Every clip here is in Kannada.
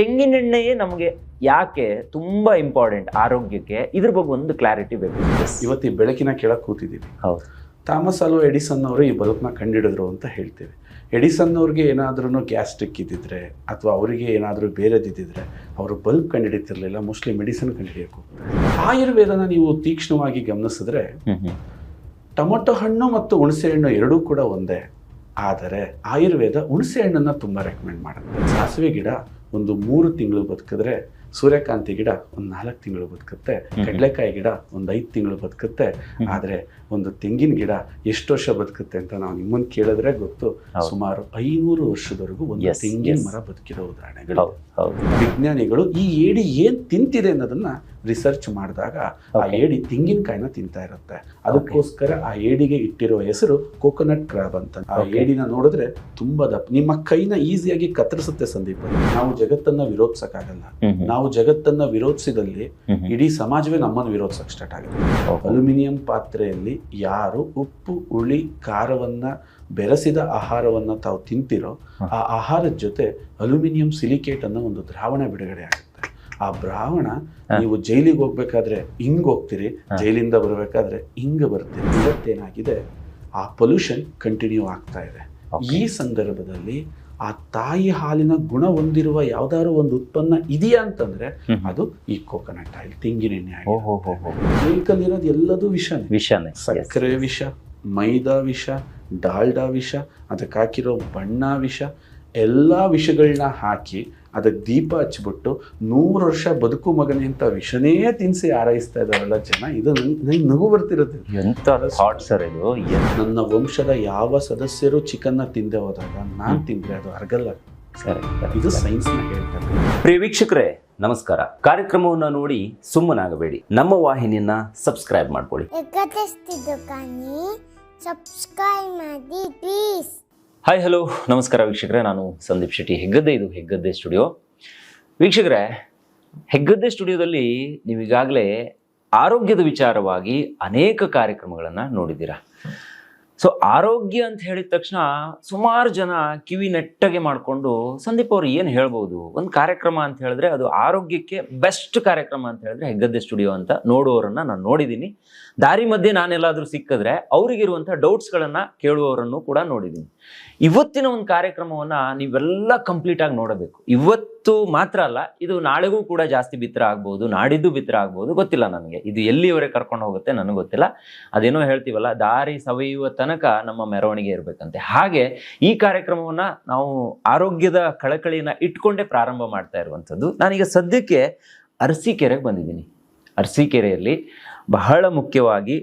ತೆಂಗಿನೆಣ್ಣೆಯೇ ನಮಗೆ ಯಾಕೆ ತುಂಬಾ ಇಂಪಾರ್ಟೆಂಟ್ ಆರೋಗ್ಯಕ್ಕೆ, ಇದ್ರ ಬಗ್ಗೆ ಒಂದು ಕ್ಲಾರಿಟಿ ಬೇಕು. ಇವತ್ತು ಈ ಬೆಳಕಿನ ಕೆಳಗೆ ಕೂತಿದ್ದೀವಿ. ಹೌದು, ಥಾಮಸ್ ಆಲ್ವಾ ಎಡಿಸನ್ ಅವರು ಈ ಬಲ್ಬ್ನ ಕಂಡಿಡಿದ್ರು ಅಂತ ಹೇಳ್ತೇವೆ. ಎಡಿಸನ್ ಅವ್ರಿಗೆ ಏನಾದ್ರೂ ಗ್ಯಾಸ್ಟ್ರಿಕ್ ಇದ್ದಿದ್ರೆ ಅಥವಾ ಅವರಿಗೆ ಏನಾದರೂ ಬೇರೆದಿದ್ದಿದ್ರೆ ಅವರು ಬಲ್ಬ್ ಕಂಡುಹಿಡಿತಿರ್ಲಿಲ್ಲ, ಮೋಸ್ಟ್ಲಿ ಮೆಡಿಸಿನ್ ಕಂಡುಹಿಡಿಯಬೇಕು. ಆಯುರ್ವೇದನ ನೀವು ತೀಕ್ಷ್ಣವಾಗಿ ಗಮನಿಸಿದ್ರೆ ಟೊಮೊಟೊ ಹಣ್ಣು ಮತ್ತು ಹುಣಸೆ ಹಣ್ಣು ಎರಡೂ ಕೂಡ ಒಂದೇ. ಆದರೆ ಆಯುರ್ವೇದ ಹುಣಸೆ ಹಣ್ಣನ್ನು ತುಂಬ ರೆಕಮೆಂಡ್ ಮಾಡುತ್ತೆ. ಸಾಸಿವೆ ಗಿಡ ಒಂದು 3 ತಿಂಗಳು ಬದುಕಿದ್ರೆ, ಸೂರ್ಯಕಾಂತಿ ಗಿಡ ಒಂದು 4 ತಿಂಗಳು ಬದುಕುತ್ತೆ, ಕಡಲೆಕಾಯಿ ಗಿಡ ಒಂದು 5 ತಿಂಗಳು ಬದುಕುತ್ತೆ. ಆದರೆ ಒಂದು ತೆಂಗಿನ ಗಿಡ ಎಷ್ಟು ವರ್ಷ ಬದುಕುತ್ತೆ ಅಂತ ನಾವು ನಿಮ್ಮನ್ನು ಕೇಳಿದ್ರೆ ಗೊತ್ತು. ಸುಮಾರು 500 ವರ್ಷದವರೆಗೂ ಒಂದು ತೆಂಗಿನ ಮರ ಬದುಕಿರೋ ಉದಾಹರಣೆಗಳು. ವಿಜ್ಞಾನಿಗಳು ಈ ಏಡಿ ಏನ್ ತಿಂತಿದೆ ಅನ್ನೋದನ್ನ ರಿಸರ್ಚ್ ಮಾಡಿದಾಗ ಆ ಏಡಿ ತೆಂಗಿನಕಾಯಿನ ತಿಂತಾ ಇರುತ್ತೆ. ಅದಕ್ಕೋಸ್ಕರ ಆ ಏಡಿಗೆ ಇಟ್ಟಿರೋ ಹೆಸರು ಕೋಕೋನಟ್ ಕ್ರಾಬ್ ಅಂತ. ಆ ಏಡಿನ ನೋಡಿದ್ರೆ ತುಂಬಾ ದಪ್ಪ, ನಿಮ್ಮ ಕೈನ ಈಸಿಯಾಗಿ ಕತ್ತರಿಸುತ್ತೆ. ಸಂದೀಪ್, ನಾವು ಜಗತ್ತನ್ನ ವಿರೋಧಿಸಕ್ಕಾಗಲ್ಲ. ನಾವು ಜಗತ್ತನ್ನ ವಿರೋಧಿಸಿದಲ್ಲಿ ಇಡೀ ಸಮಾಜವೇ ನಮ್ಮನ್ನು ವಿರೋಧಿಸಕ್ ಸ್ಟಾರ್ಟ್ ಆಗುತ್ತೆ. ಅಲ್ಯೂಮಿನಿಯಂ ಪಾತ್ರೆಯಲ್ಲಿ ಯಾರು ಉಪ್ಪು ಹುಳಿ ಖಾರವನ್ನ ಬೆರೆಸಿದ ಆಹಾರವನ್ನ ತಾವು ತಿಂತಿರೋ ಆ ಆಹಾರದ ಜೊತೆ ಅಲ್ಯೂಮಿನಿಯಂ ಸಿಲಿಕೇಟ್ ಅನ್ನೋ ಒಂದು ದ್ರಾವಣ ಬಿಡುಗಡೆ ಆಗುತ್ತೆ. ಆ ದ್ರಾವಣ ನೀವು ಜೈಲಿಗೆ ಹೋಗ್ಬೇಕಾದ್ರೆ ಹಿಂಗ್ ಹೋಗ್ತೀರಿ, ಜೈಲಿಂದ ಬರಬೇಕಾದ್ರೆ ಹಿಂಗ ಬರ್ತೀರಿ. ಇವತ್ತೇನಾಗಿದೆ, ಆ ಪೊಲ್ಯೂಷನ್ ಕಂಟಿನ್ಯೂ ಆಗ್ತಾ ಇದೆ. ಈ ಸಂದರ್ಭದಲ್ಲಿ ಆ ತಾಯಿ ಹಾಲಿನ ಗುಣ ಹೊಂದಿರುವ ಯಾವ್ದಾದ್ರು ಒಂದು ಉತ್ಪನ್ನ ಇದೆಯಾ ಅಂತಂದ್ರೆ ಅದು ಈ ಕೋಕೋನಟ್ ಆಯಿಲ್, ತೆಂಗಿನೆಣ್ಣೆ ಆಯಿಲ್. ಇರೋದು ಎಲ್ಲದೂ ವಿಷನೇ. ಸಕ್ಕರೆ ವಿಷ, ಮೈದಾ ವಿಷ, ಡಾಲ್ಡಾ ವಿಷ, ಅದಕ್ಕೆ ಹಾಕಿರೋ ಬಣ್ಣ ವಿಷ, ಎಲ್ಲ ವಿಷಗಳನ್ನ ಹಾಕಿ ಅದಕ್ಕೆ ದೀಪ ಹಚ್ಬಿಟ್ಟು 100 ವರ್ಷ ಬದುಕು ಮಗನೇ ಅಂತ ವಿಷನೇ ತಿನ್ಸಿ ಆರೈಸ್ತಾ ಇದಾರಲ್ಲ ಜನ. ಇದು ನಂಗೆ ನಗು ಬರ್ತಿರುತ್ತೆ. ನನ್ನ ವಂಶದ ಯಾವ ಸದಸ್ಯರು ಚಿಕನ್ನ ತಿಂದೆ ಹೋದಾಗ ನಾನ್ ತಿಂದ್ರೆ ಅದು ಅರ್ಗಲ್ಲ. ಇದು ಸೈನ್ಸ್ ನ ಹೇಳ್ತಾರೆ. ಪ್ರಿಯ ವೀಕ್ಷಕರೇ ನಮಸ್ಕಾರ. ಕಾರ್ಯಕ್ರಮವನ್ನ ನೋಡಿ ಸುಮ್ಮನಾಗಬೇಡಿ, ನಮ್ಮ ವಾಹಿನಿಯನ್ನ ಸಬ್ಸ್ಕ್ರೈಬ್ ಮಾಡ್ಕೊಳ್ಳಿ. ಹಾಯ್ ಹಲೋ ನಮಸ್ಕಾರ ವೀಕ್ಷಕರೇ, ನಾನು ಸಂದೀಪ್ ಶೆಟ್ಟಿ, ಹೆಗ್ಗದ್ದೆ. ಇದು ಹೆಗ್ಗದ್ದೆ ಸ್ಟುಡಿಯೋ. ವೀಕ್ಷಕರೇ, ಹೆಗ್ಗದ್ದೆ ಸ್ಟುಡಿಯೋದಲ್ಲಿ ನೀವು ಈಗಾಗಲೇ ಆರೋಗ್ಯದ ವಿಚಾರವಾಗಿ ಅನೇಕ ಕಾರ್ಯಕ್ರಮಗಳನ್ನು ನೋಡಿದ್ದೀರಾ. ಸೊ ಆರೋಗ್ಯ ಅಂತ ಹೇಳಿದ ತಕ್ಷಣ ಸುಮಾರು ಜನ ಕಿವಿ ನೆಟ್ಟಗೆ ಮಾಡಿಕೊಂಡು ಸಂದೀಪ್ ಅವರು ಏನು ಹೇಳ್ಬೋದು, ಒಂದು ಕಾರ್ಯಕ್ರಮ ಅಂತ ಹೇಳಿದ್ರೆ ಅದು ಆರೋಗ್ಯಕ್ಕೆ ಬೆಸ್ಟ್ ಕಾರ್ಯಕ್ರಮ ಅಂತ ಹೇಳಿದ್ರೆ ಹೆಗ್ಗದ್ದೆ ಸ್ಟುಡಿಯೋ ಅಂತ ನೋಡುವವರನ್ನ ನಾನು ನೋಡಿದ್ದೀನಿ. ದಾರಿ ಮಧ್ಯೆ ನಾನೆಲ್ಲಾದರೂ ಸಿಕ್ಕಿದ್ರೆ ಅವರಿಗಿರುವಂಥ ಡೌಟ್ಸ್ಗಳನ್ನು ಕೇಳುವವರನ್ನು ಕೂಡ ನೋಡಿದ್ದೀನಿ. ಇವತ್ತಿನ ಒಂದು ಕಾರ್ಯಕ್ರಮವನ್ನು ನೀವೆಲ್ಲ ಕಂಪ್ಲೀಟಾಗಿ ನೋಡಬೇಕು. ಇವತ್ತು ಮಾತ್ರ ಅಲ್ಲ, ಇದು ನಾಳೆಗೂ ಕೂಡ ಜಾಸ್ತಿ ಬಿತ್ತರ ಆಗ್ಬೋದು, ನಾಡಿದ್ದು ಬಿತ್ತರ ಆಗ್ಬೋದು, ಗೊತ್ತಿಲ್ಲ ನನಗೆ. ಇದು ಎಲ್ಲಿವರೆಗೆ ಕರ್ಕೊಂಡು ಹೋಗುತ್ತೆ ನನಗೆ ಗೊತ್ತಿಲ್ಲ. ಅದೇನೋ ಹೇಳ್ತೀವಲ್ಲ, ದಾರಿ ಸವೆಯುವ ತನಕ ನಮ್ಮ ಮೆರವಣಿಗೆ ಇರಬೇಕಂತೆ. ಹಾಗೆ ಈ ಕಾರ್ಯಕ್ರಮವನ್ನು ನಾವು ಆರೋಗ್ಯದ ಕಳಕಳಿಯನ್ನು ಇಟ್ಕೊಂಡೇ ಪ್ರಾರಂಭ ಮಾಡ್ತಾ ಇರುವಂಥದ್ದು. ನಾನೀಗ ಸದ್ಯಕ್ಕೆ ಅರಸೀಕೆರೆಗೆ ಬಂದಿದ್ದೀನಿ. ಅರಸೀಕೆರೆಯಲ್ಲಿ ಬಹಳ ಮುಖ್ಯವಾಗಿ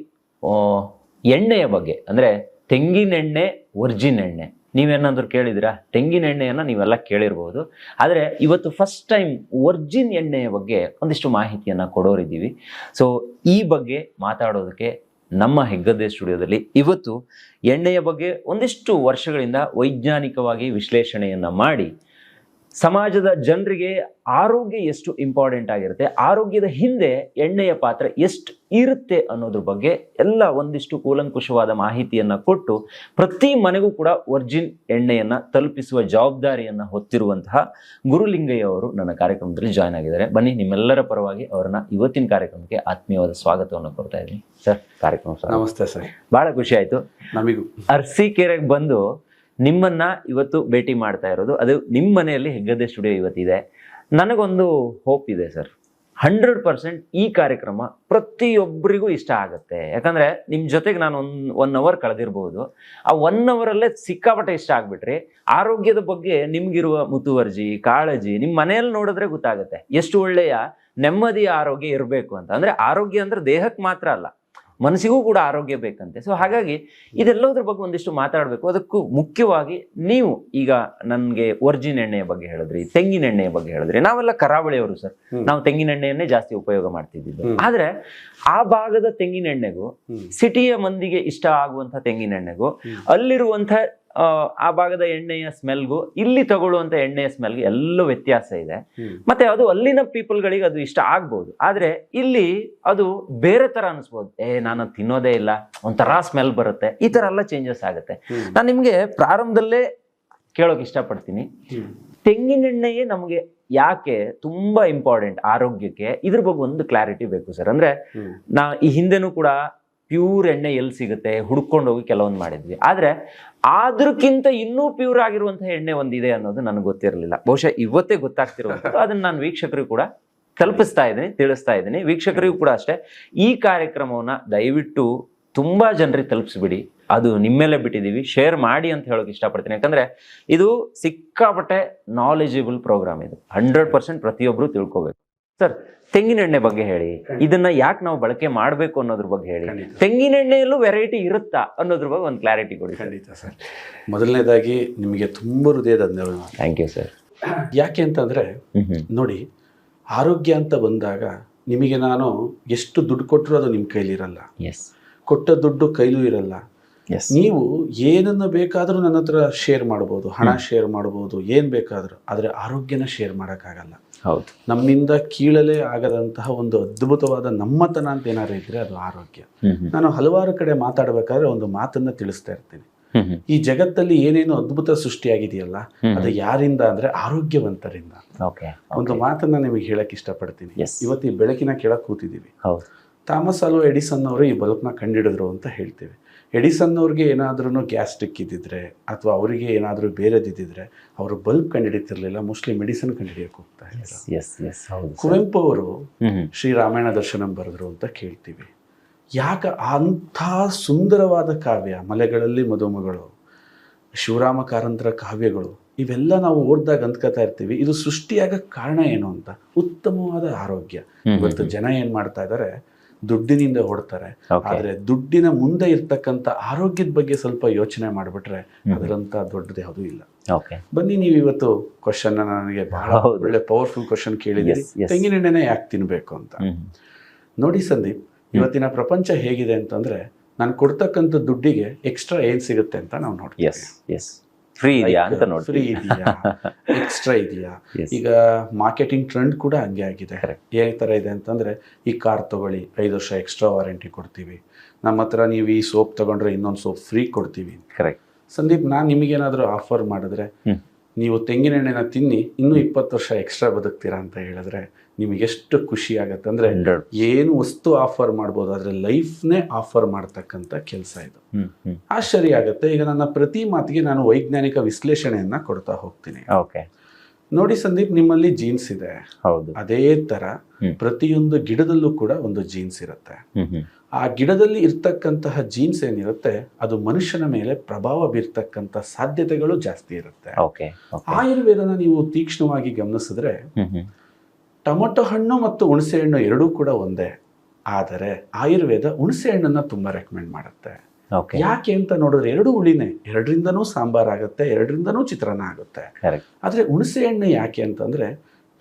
ಎಣ್ಣೆಯ ಬಗ್ಗೆ, ಅಂದರೆ ತೆಂಗಿನೆಣ್ಣೆ, ವರ್ಜಿನ್ ಎಣ್ಣೆ. ನೀವೇನಾದರೂ ಕೇಳಿದಿರಾ? ತೆಂಗಿನ ಎಣ್ಣೆಯನ್ನು ನೀವೆಲ್ಲ ಕೇಳಿರ್ಬೋದು. ಆದರೆ ಇವತ್ತು ಫಸ್ಟ್ ಟೈಮ್ ವರ್ಜಿನ್ ಎಣ್ಣೆಯ ಬಗ್ಗೆ ಒಂದಿಷ್ಟು ಮಾಹಿತಿಯನ್ನು ಕೊಡೋರಿದ್ದೀವಿ. ಸೊ ಈ ಬಗ್ಗೆ ಮಾತಾಡೋದಕ್ಕೆ ನಮ್ಮ ಹೆಗ್ಗದ್ದೆ ಸ್ಟುಡಿಯೋದಲ್ಲಿ ಇವತ್ತು ಎಣ್ಣೆಯ ಬಗ್ಗೆ ಒಂದಿಷ್ಟು ವರ್ಷಗಳಿಂದ ವೈಜ್ಞಾನಿಕವಾಗಿ ವಿಶ್ಲೇಷಣೆಯನ್ನು ಮಾಡಿ ಸಮಾಜದ ಜನರಿಗೆ ಆರೋಗ್ಯ ಎಷ್ಟು ಇಂಪಾರ್ಟೆಂಟ್ ಆಗಿರುತ್ತೆ, ಆರೋಗ್ಯದ ಹಿಂದೆ ಎಣ್ಣೆಯ ಪಾತ್ರ ಎಷ್ಟು ಇರುತ್ತೆ ಅನ್ನೋದ್ರ ಬಗ್ಗೆ ಎಲ್ಲ ಒಂದಿಷ್ಟು ಕೂಲಂಕುಷವಾದ ಮಾಹಿತಿಯನ್ನು ಕೊಟ್ಟು ಪ್ರತಿ ಮನೆಗೂ ಕೂಡ ವರ್ಜಿನ್ ಎಣ್ಣೆಯನ್ನು ತಲುಪಿಸುವ ಜವಾಬ್ದಾರಿಯನ್ನು ಹೊತ್ತಿರುವಂತಹ ಗುರುಲಿಂಗಯ್ಯ ಅವರು ನನ್ನ ಕಾರ್ಯಕ್ರಮದಲ್ಲಿ ಜಾಯ್ನ್ ಆಗಿದ್ದಾರೆ. ಬನ್ನಿ, ನಿಮ್ಮೆಲ್ಲರ ಪರವಾಗಿ ಅವರನ್ನ ಇವತ್ತಿನ ಕಾರ್ಯಕ್ರಮಕ್ಕೆ ಆತ್ಮೀಯವಾದ ಸ್ವಾಗತವನ್ನು ಕೊಡ್ತಾ ಇದ್ದೀನಿ. ಸರ್, ಕಾರ್ಯಕ್ರಮ ನಮಸ್ತೆ ಸರ್. ಬಹಳ ಖುಷಿ ಆಯ್ತು. ನಮಗೂ ಅರಸೀಕೆರೆಗೆ ಬಂದು ನಿಮ್ಮನ್ನ ಇವತ್ತು ಭೇಟಿ ಮಾಡ್ತಾ ಇರೋದು, ಅದು ನಿಮ್ಮ ಮನೆಯಲ್ಲಿ ಹೆಗ್ಗದ್ದೆ ಸ್ಟುಡಿಯೋ ಇವತ್ತಿದೆ. ನನಗೊಂದು ಹೋಪ್ ಇದೆ ಸರ್, 100% ಈ ಕಾರ್ಯಕ್ರಮ ಪ್ರತಿಯೊಬ್ಬರಿಗೂ ಇಷ್ಟ ಆಗುತ್ತೆ. ಯಾಕಂದ್ರೆ ನಿಮ್ಮ ಜೊತೆಗೆ ನಾನು ಒನ್ ಅವರ್ ಕಳೆದಿರ್ಬೋದು. ಆ 1 ಅವರಲ್ಲೇ ಸಿಕ್ಕಾಪಟ್ಟೆ ಇಷ್ಟ ಆಗ್ಬಿಟ್ರಿ. ಆರೋಗ್ಯದ ಬಗ್ಗೆ ನಿಮ್ಗಿರುವ ಮುತುವರ್ಜಿ, ಕಾಳಜಿ ನಿಮ್ಮ ಮನೆಯಲ್ಲಿ ನೋಡಿದ್ರೆ ಗೊತ್ತಾಗುತ್ತೆ ಎಷ್ಟು ಒಳ್ಳೆಯ ನೆಮ್ಮದಿಯ ಆರೋಗ್ಯ ಇರಬೇಕು ಅಂತ. ಅಂದ್ರೆ ಆರೋಗ್ಯ ಅಂದ್ರೆ ದೇಹಕ್ಕೆ ಮಾತ್ರ ಅಲ್ಲ, ಮನಸ್ಸಿಗೂ ಕೂಡ ಆರೋಗ್ಯ ಬೇಕಂತೆ. ಸೊ ಹಾಗಾಗಿ ಇದೆಲ್ಲದ್ರ ಬಗ್ಗೆ ಒಂದಿಷ್ಟು ಮಾತಾಡಬೇಕು. ಅದಕ್ಕೂ ಮುಖ್ಯವಾಗಿ ನೀವು ಈಗ ನನಗೆ ವರ್ಜಿನ್ ಎಣ್ಣೆಯ ಬಗ್ಗೆ ಹೇಳಿದ್ರಿ, ತೆಂಗಿನ ಎಣ್ಣೆಯ ಬಗ್ಗೆ ಹೇಳಿದ್ರಿ. ನಾವೆಲ್ಲ ಕರಾವಳಿಯವರು ಸರ್, ನಾವು ತೆಂಗಿನ ಎಣ್ಣೆಯನ್ನೇ ಜಾಸ್ತಿ ಉಪಯೋಗ ಮಾಡ್ತಿದ್ದಿದ್ದು. ಆದ್ರೆ ಆ ಭಾಗದ ತೆಂಗಿನ ಎಣ್ಣೆಗೂ ಸಿಟಿಯ ಮಂದಿಗೆ ಇಷ್ಟ ಆಗುವಂತ ತೆಂಗಿನ ಎಣ್ಣೆಗೂ ಅಲ್ಲಿರುವಂತ ಆ ಭಾಗದ ಎಣ್ಣೆಯ ಸ್ಮೆಲ್ಗೂ ಇಲ್ಲಿ ತಗೊಳ್ಳುವಂತ ಎಣ್ಣೆಯ ಸ್ಮೆಲ್ಗೆ ಎಲ್ಲೋ ವ್ಯತ್ಯಾಸ ಇದೆ. ಮತ್ತೆ ಅದು ಅಲ್ಲಿನ ಪೀಪಲ್ಗಳಿಗೆ ಅದು ಇಷ್ಟ ಆಗ್ಬೋದು, ಆದ್ರೆ ಇಲ್ಲಿ ಅದು ಬೇರೆ ತರ ಅನಿಸ್ಬೋದು. ನಾನು ತಿನ್ನೋದೇ ಇಲ್ಲ, ಒಂಥರ ಸ್ಮೆಲ್ ಬರುತ್ತೆ, ಈ ತರ ಎಲ್ಲ ಚೇಂಜಸ್ ಆಗುತ್ತೆ. ನಾನು ನಿಮ್ಗೆ ಪ್ರಾರಂಭದಲ್ಲೇ ಕೇಳೋಕೆ ಇಷ್ಟಪಡ್ತೀನಿ, ತೆಂಗಿನೆಣ್ಣೆಯೇ ನಮಗೆ ಯಾಕೆ ತುಂಬಾ ಇಂಪಾರ್ಟೆಂಟ್ ಆರೋಗ್ಯಕ್ಕೆ, ಇದ್ರ ಬಗ್ಗೆ ಒಂದು ಕ್ಲಾರಿಟಿ ಬೇಕು ಸರ್. ಅಂದ್ರೆ ಈ ಹಿಂದೆನೂ ಕೂಡ ಪ್ಯೂರ್ ಎಣ್ಣೆ ಎಲ್ಲಿ ಸಿಗುತ್ತೆ ಹುಡ್ಕೊಂಡು ಹೋಗಿ ಕೆಲವೊಂದು ಮಾಡಿದ್ವಿ, ಆದ್ರೆ ಅದಕ್ಕಿಂತ ಇನ್ನೂ ಪ್ಯೂರ್ ಆಗಿರುವಂತಹ ಎಣ್ಣೆ ಒಂದಿದೆ ಅನ್ನೋದು ನನಗೆ ಗೊತ್ತಿರಲಿಲ್ಲ. ಬಹುಶಃ ಇವತ್ತೇ ಗೊತ್ತಾಗ್ತಿರುವಂಥದ್ದು. ಅದನ್ನ ನಾನು ವೀಕ್ಷಕರಿಗೂ ಕೂಡ ತಲುಪಿಸ್ತಾ ಇದ್ದೀನಿ, ತಿಳಿಸ್ತಾ ಇದ್ದೀನಿ. ವೀಕ್ಷಕರಿಗೂ ಕೂಡ ಅಷ್ಟೇ, ಈ ಕಾರ್ಯಕ್ರಮವನ್ನ ದಯವಿಟ್ಟು ತುಂಬಾ ಜನರಿಗೆ ತಲುಪಿಸ್ಬಿಡಿ. ಅದು ನಿಮ್ಮೇಲೆ ಬಿಟ್ಟಿದ್ದೀವಿ, ಶೇರ್ ಮಾಡಿ ಅಂತ ಹೇಳೋಕೆ ಇಷ್ಟಪಡ್ತೀನಿ. ಯಾಕಂದ್ರೆ ಇದು ಸಿಕ್ಕಾಪಟ್ಟೆ ನಾಲೆಜಬಲ್ ಪ್ರೋಗ್ರಾಮ್. ಇದು 100% ಪ್ರತಿಯೊಬ್ರು ತಿಳ್ಕೊಬೇಕು. ಸರ್, ತೆಂಗಿನ ಎಣ್ಣೆ ಬಗ್ಗೆ ಹೇಳಿ, ಇದನ್ನ ಯಾಕೆ ನಾವು ಬಳಕೆ ಮಾಡಬೇಕು ಅನ್ನೋದ್ರ ಬಗ್ಗೆ ಹೇಳಿ. ತೆಂಗಿನ ಎಣ್ಣೆಯಲ್ಲೂ ವೆರೈಟಿ ಇರುತ್ತಾ ಅನ್ನೋದ್ರ ಬಗ್ಗೆ ಒಂದು ಕ್ಲಾರಿಟಿ ಕೊಡಿ. ಖಂಡಿತ ಸರ್. ಮೊದಲನೇದಾಗಿ ನಿಮಗೆ ತುಂಬ ಹೃದಯದ ಧನ್ಯವಾದ. Thank you sir. ಯಾಕೆ ಅಂತಂದ್ರೆ ನೋಡಿ, ಆರೋಗ್ಯ ಅಂತ ಬಂದಾಗ ನಿಮಗೆ ನಾನು ಎಷ್ಟು ದುಡ್ಡು ಕೊಟ್ಟರು ಅದು ನಿಮ್ಮ ಕೈಲಿರಲ್ಲ. ಕೊಟ್ಟ ದುಡ್ಡು ಕೈಲೂ ಇರಲ್ಲ. ನೀವು ಏನನ್ನ ಬೇಕಾದರೂ ನನ್ನ ಹತ್ರ ಶೇರ್ ಮಾಡ್ಬೋದು, ಹಣ ಶೇರ್ ಮಾಡ್ಬೋದು, ಏನ್ ಬೇಕಾದ್ರೂ. ಆದ್ರೆ ಆರೋಗ್ಯನ ಶೇರ್ ಮಾಡೋಕ್ಕಾಗಲ್ಲ. ಹೌದು. ನಮ್ಮಿಂದ ಕೀಳಲೇ ಆಗದಂತಹ ಒಂದು ಅದ್ಭುತವಾದ ನಮ್ಮತನ ಅಂತ ಏನಾದ್ರು ಇದ್ರೆ ಅದು ಆರೋಗ್ಯ. ನಾನು ಹಲವಾರು ಕಡೆ ಮಾತಾಡ್ಬೇಕಾದ್ರೆ ಒಂದು ಮಾತನ್ನ ತಿಳಿಸ್ತಾ ಇರ್ತೀನಿ. ಈ ಜಗತ್ತಲ್ಲಿ ಏನೇನು ಅದ್ಭುತ ಸೃಷ್ಟಿಯಾಗಿದೆಯಲ್ಲ, ಅದು ಯಾರಿಂದ ಅಂದ್ರೆ ಆರೋಗ್ಯವಂತರಿಂದ. ಒಂದು ಮಾತನ್ನ ನಿಮಗೆ ಹೇಳಕ್ ಇಷ್ಟಪಡ್ತೀನಿ. ಇವತ್ತು ಈ ಬೆಳಕಿನ ಕೆಳಗೆ ಕೂತಿದ್ದೀವಿ. ಥಾಮಸ್ ಆಲ್ವಾ ಎಡಿಸನ್ ಅವರು ಈ ಬಲ್ಬ್ನ ಕಂಡಿಡಿದ್ರು ಅಂತ ಹೇಳ್ತೀವಿ. ಎಡಿಸನ್ ಅವ್ರಿಗೆ ಏನಾದ್ರೂ ಗ್ಯಾಸ್ಟ್ರಿಕ್ ಇದ್ದಿದ್ರೆ ಅಥವಾ ಅವರಿಗೆ ಏನಾದರೂ ಬೇರೆದಿದ್ದಿದ್ರೆ ಅವರು ಬಲ್ಬ್ ಕಂಡುಹಿಡಿತಿರ್ಲಿಲ್ಲ, ಮೋಸ್ಟ್ಲಿ ಮೆಡಿಸಿನ್ ಕಂಡುಹಿಡಿಯಕ್ಕೆ ಹೋಗ್ತಾ ಇದ್ರು. ಕುವೆಂಪು ಅವರು ಶ್ರೀ ರಾಮಾಯಣ ದರ್ಶನಂ ಬರೆದ್ರು ಅಂತ ಕೇಳ್ತೀವಿ. ಯಾಕೆ ಅಂಥ ಸುಂದರವಾದ ಕಾವ್ಯ, ಮಲೆಗಳಲ್ಲಿ ಮದುಮಗಳು, ಶಿವರಾಮ ಕಾರಂತರ ಕಾವ್ಯಗಳು, ಇವೆಲ್ಲ ನಾವು ಓದಿದಾಗ ಅಂದ್ಕೋತಾ ಇರ್ತೀವಿ ಇದು ಸೃಷ್ಟಿಯಾಗಕ್ಕೆ ಕಾರಣ ಏನು ಅಂತ. ಉತ್ತಮವಾದ ಆರೋಗ್ಯ. ಇವತ್ತು ಜನ ಏನ್ ಮಾಡ್ತಾ ಇದ್ದಾರೆ, ದುಡ್ಡಿನಿಂದ ಹೊಡ್ತಾರೆ. ಆದ್ರೆ ದುಡ್ಡಿನ ಮುಂದೆ ಇರ್ತಕ್ಕಂಥ ಆರೋಗ್ಯದ ಬಗ್ಗೆ ಸ್ವಲ್ಪ ಯೋಚನೆ ಮಾಡ್ಬಿಟ್ರೆ ಅದರಂತ ದೊಡ್ಡದು ಯಾವುದೂ ಇಲ್ಲ. ಬನ್ನಿ, ನೀವು ಇವತ್ತು ಕ್ವಶನ್ ನನಗೆ ಬಹಳ ಒಳ್ಳೆ ಪವರ್ಫುಲ್ ಕ್ವಶನ್ ಕೇಳಿದ್ದೀರಿ, ತೆಂಗಿನ ಎಣ್ಣೆನೇ ಯಾಕೆ ತಿನ್ಬೇಕು ಅಂತ. ನೋಡಿ ಸಂದೀಪ್, ಇವತ್ತಿನ ಪ್ರಪಂಚ ಹೇಗಿದೆ ಅಂತಂದ್ರೆ, ನಾನು ಕೊಡ್ತಕ್ಕಂಥ ದುಡ್ಡಿಗೆ ಎಕ್ಸ್ಟ್ರಾ ಏನ್ ಸಿಗುತ್ತೆ ಅಂತ ನಾವು ನೋಡ್ತೀವಿ. ಫ್ರೀ ಇದೆಯಾ ಅಂತ ನೋಡಿ, ಫ್ರೀ ಇದೆಯಾ, ಎಕ್ಸ್ಟ್ರಾ ಇದೆಯಾ. ಈಗ ಮಾರ್ಕೆಟಿಂಗ್ ಟ್ರೆಂಡ್ ಕೂಡ ಹಂಗೆ ಆಗಿದೆ. ಯಾವ ಥರ ಇದೆ ಅಂತಂದ್ರೆ, ಈ ಕಾರ್ ತಗೊಳ್ಳಿ 5 ವರ್ಷ ಎಕ್ಸ್ಟ್ರಾ ವಾರಂಟಿ ಕೊಡ್ತೀವಿ, ನಮ್ಮ ಹತ್ರ ನೀವು ಈ ಸೋಪ್ ತಗೊಂಡ್ರೆ ಇನ್ನೊಂದು ಸೋಪ್ ಫ್ರೀ ಕೊಡ್ತೀವಿ. ಕರೆಕ್ಟ್ ಸಂದೀಪ್, ನಾನು ನಿಮಗೇನಾದರೂ ಆಫರ್ ಮಾಡಿದ್ರೆ ನೀವು ತೆಂಗಿನ ಎಣ್ಣೆನ ತಿನ್ನಿ ಇನ್ನೂ 20 ವರ್ಷ ಎಕ್ಸ್ಟ್ರಾ ಬದುಕ್ತೀರಾ ಅಂತ ಹೇಳಿದ್ರೆ ನಿಮಗೆ ಎಷ್ಟು ಖುಷಿ ಆಗತ್ತೆ ಅಂದ್ರೆ, ಏನು ವಸ್ತು ಆಫರ್ ಮಾಡ್ಬೋದು, ಆದ್ರೆ ಲೈಫ್ನೇ ಆಫರ್ ಮಾಡ್ತಕ್ಕಂಥ ಕೆಲಸ ಇದು. ಆಶ್ಚರ್ಯ ಆಗತ್ತೆ. ಈಗ ನನ್ನ ಪ್ರತಿ ಮಾತಿಗೆ ನಾನು ವೈಜ್ಞಾನಿಕ ವಿಶ್ಲೇಷಣೆಯನ್ನ ಕೊಡ್ತಾ ಹೋಗ್ತೀನಿ. ನೋಡಿ ಸಂದೀಪ್, ನಿಮ್ಮಲ್ಲಿ ಜೀನ್ಸ್ ಇದೆ. ಹೌದು. ಅದೇ ತರ ಪ್ರತಿಯೊಂದು ಗಿಡದಲ್ಲೂ ಕೂಡ ಒಂದು ಜೀನ್ಸ್ ಇರುತ್ತೆ. ಆ ಗಿಡದಲ್ಲಿ ಇರ್ತಕ್ಕಂತಹ ಜೀನ್ಸ್ ಏನಿರುತ್ತೆ ಅದು ಮನುಷ್ಯನ ಮೇಲೆ ಪ್ರಭಾವ ಬೀರ್ತಕ್ಕಂಥ ಸಾಧ್ಯತೆಗಳು ಜಾಸ್ತಿ ಇರುತ್ತೆ. ಆಯುರ್ವೇದನ ನೀವು ತೀಕ್ಷ್ಣವಾಗಿ ಗಮನಿಸಿದ್ರೆ ಟೊಮೊಟೊ ಹಣ್ಣು ಮತ್ತು ಹುಣಸೆ ಹಣ್ಣು ಎರಡೂ ಕೂಡ ಒಂದೇ. ಆದರೆ ಆಯುರ್ವೇದ ಹುಣಸೆ ಹಣ್ಣನ್ನ ತುಂಬಾ ರೆಕಮೆಂಡ್ ಮಾಡುತ್ತೆ. ಯಾಕೆ ಅಂತ ನೋಡಿದ್ರೆ ಎರಡು ಹುಳಿನೇ, ಎರಡರಿಂದನೂ ಸಾಂಬಾರ್ ಆಗುತ್ತೆ, ಎರಡರಿಂದನೂ ಚಿತ್ರಾನ್ನ ಆಗುತ್ತೆ. ಆದ್ರೆ ಹುಣಸೆ ಹಣ್ಣು ಯಾಕೆ ಅಂತಂದ್ರೆ,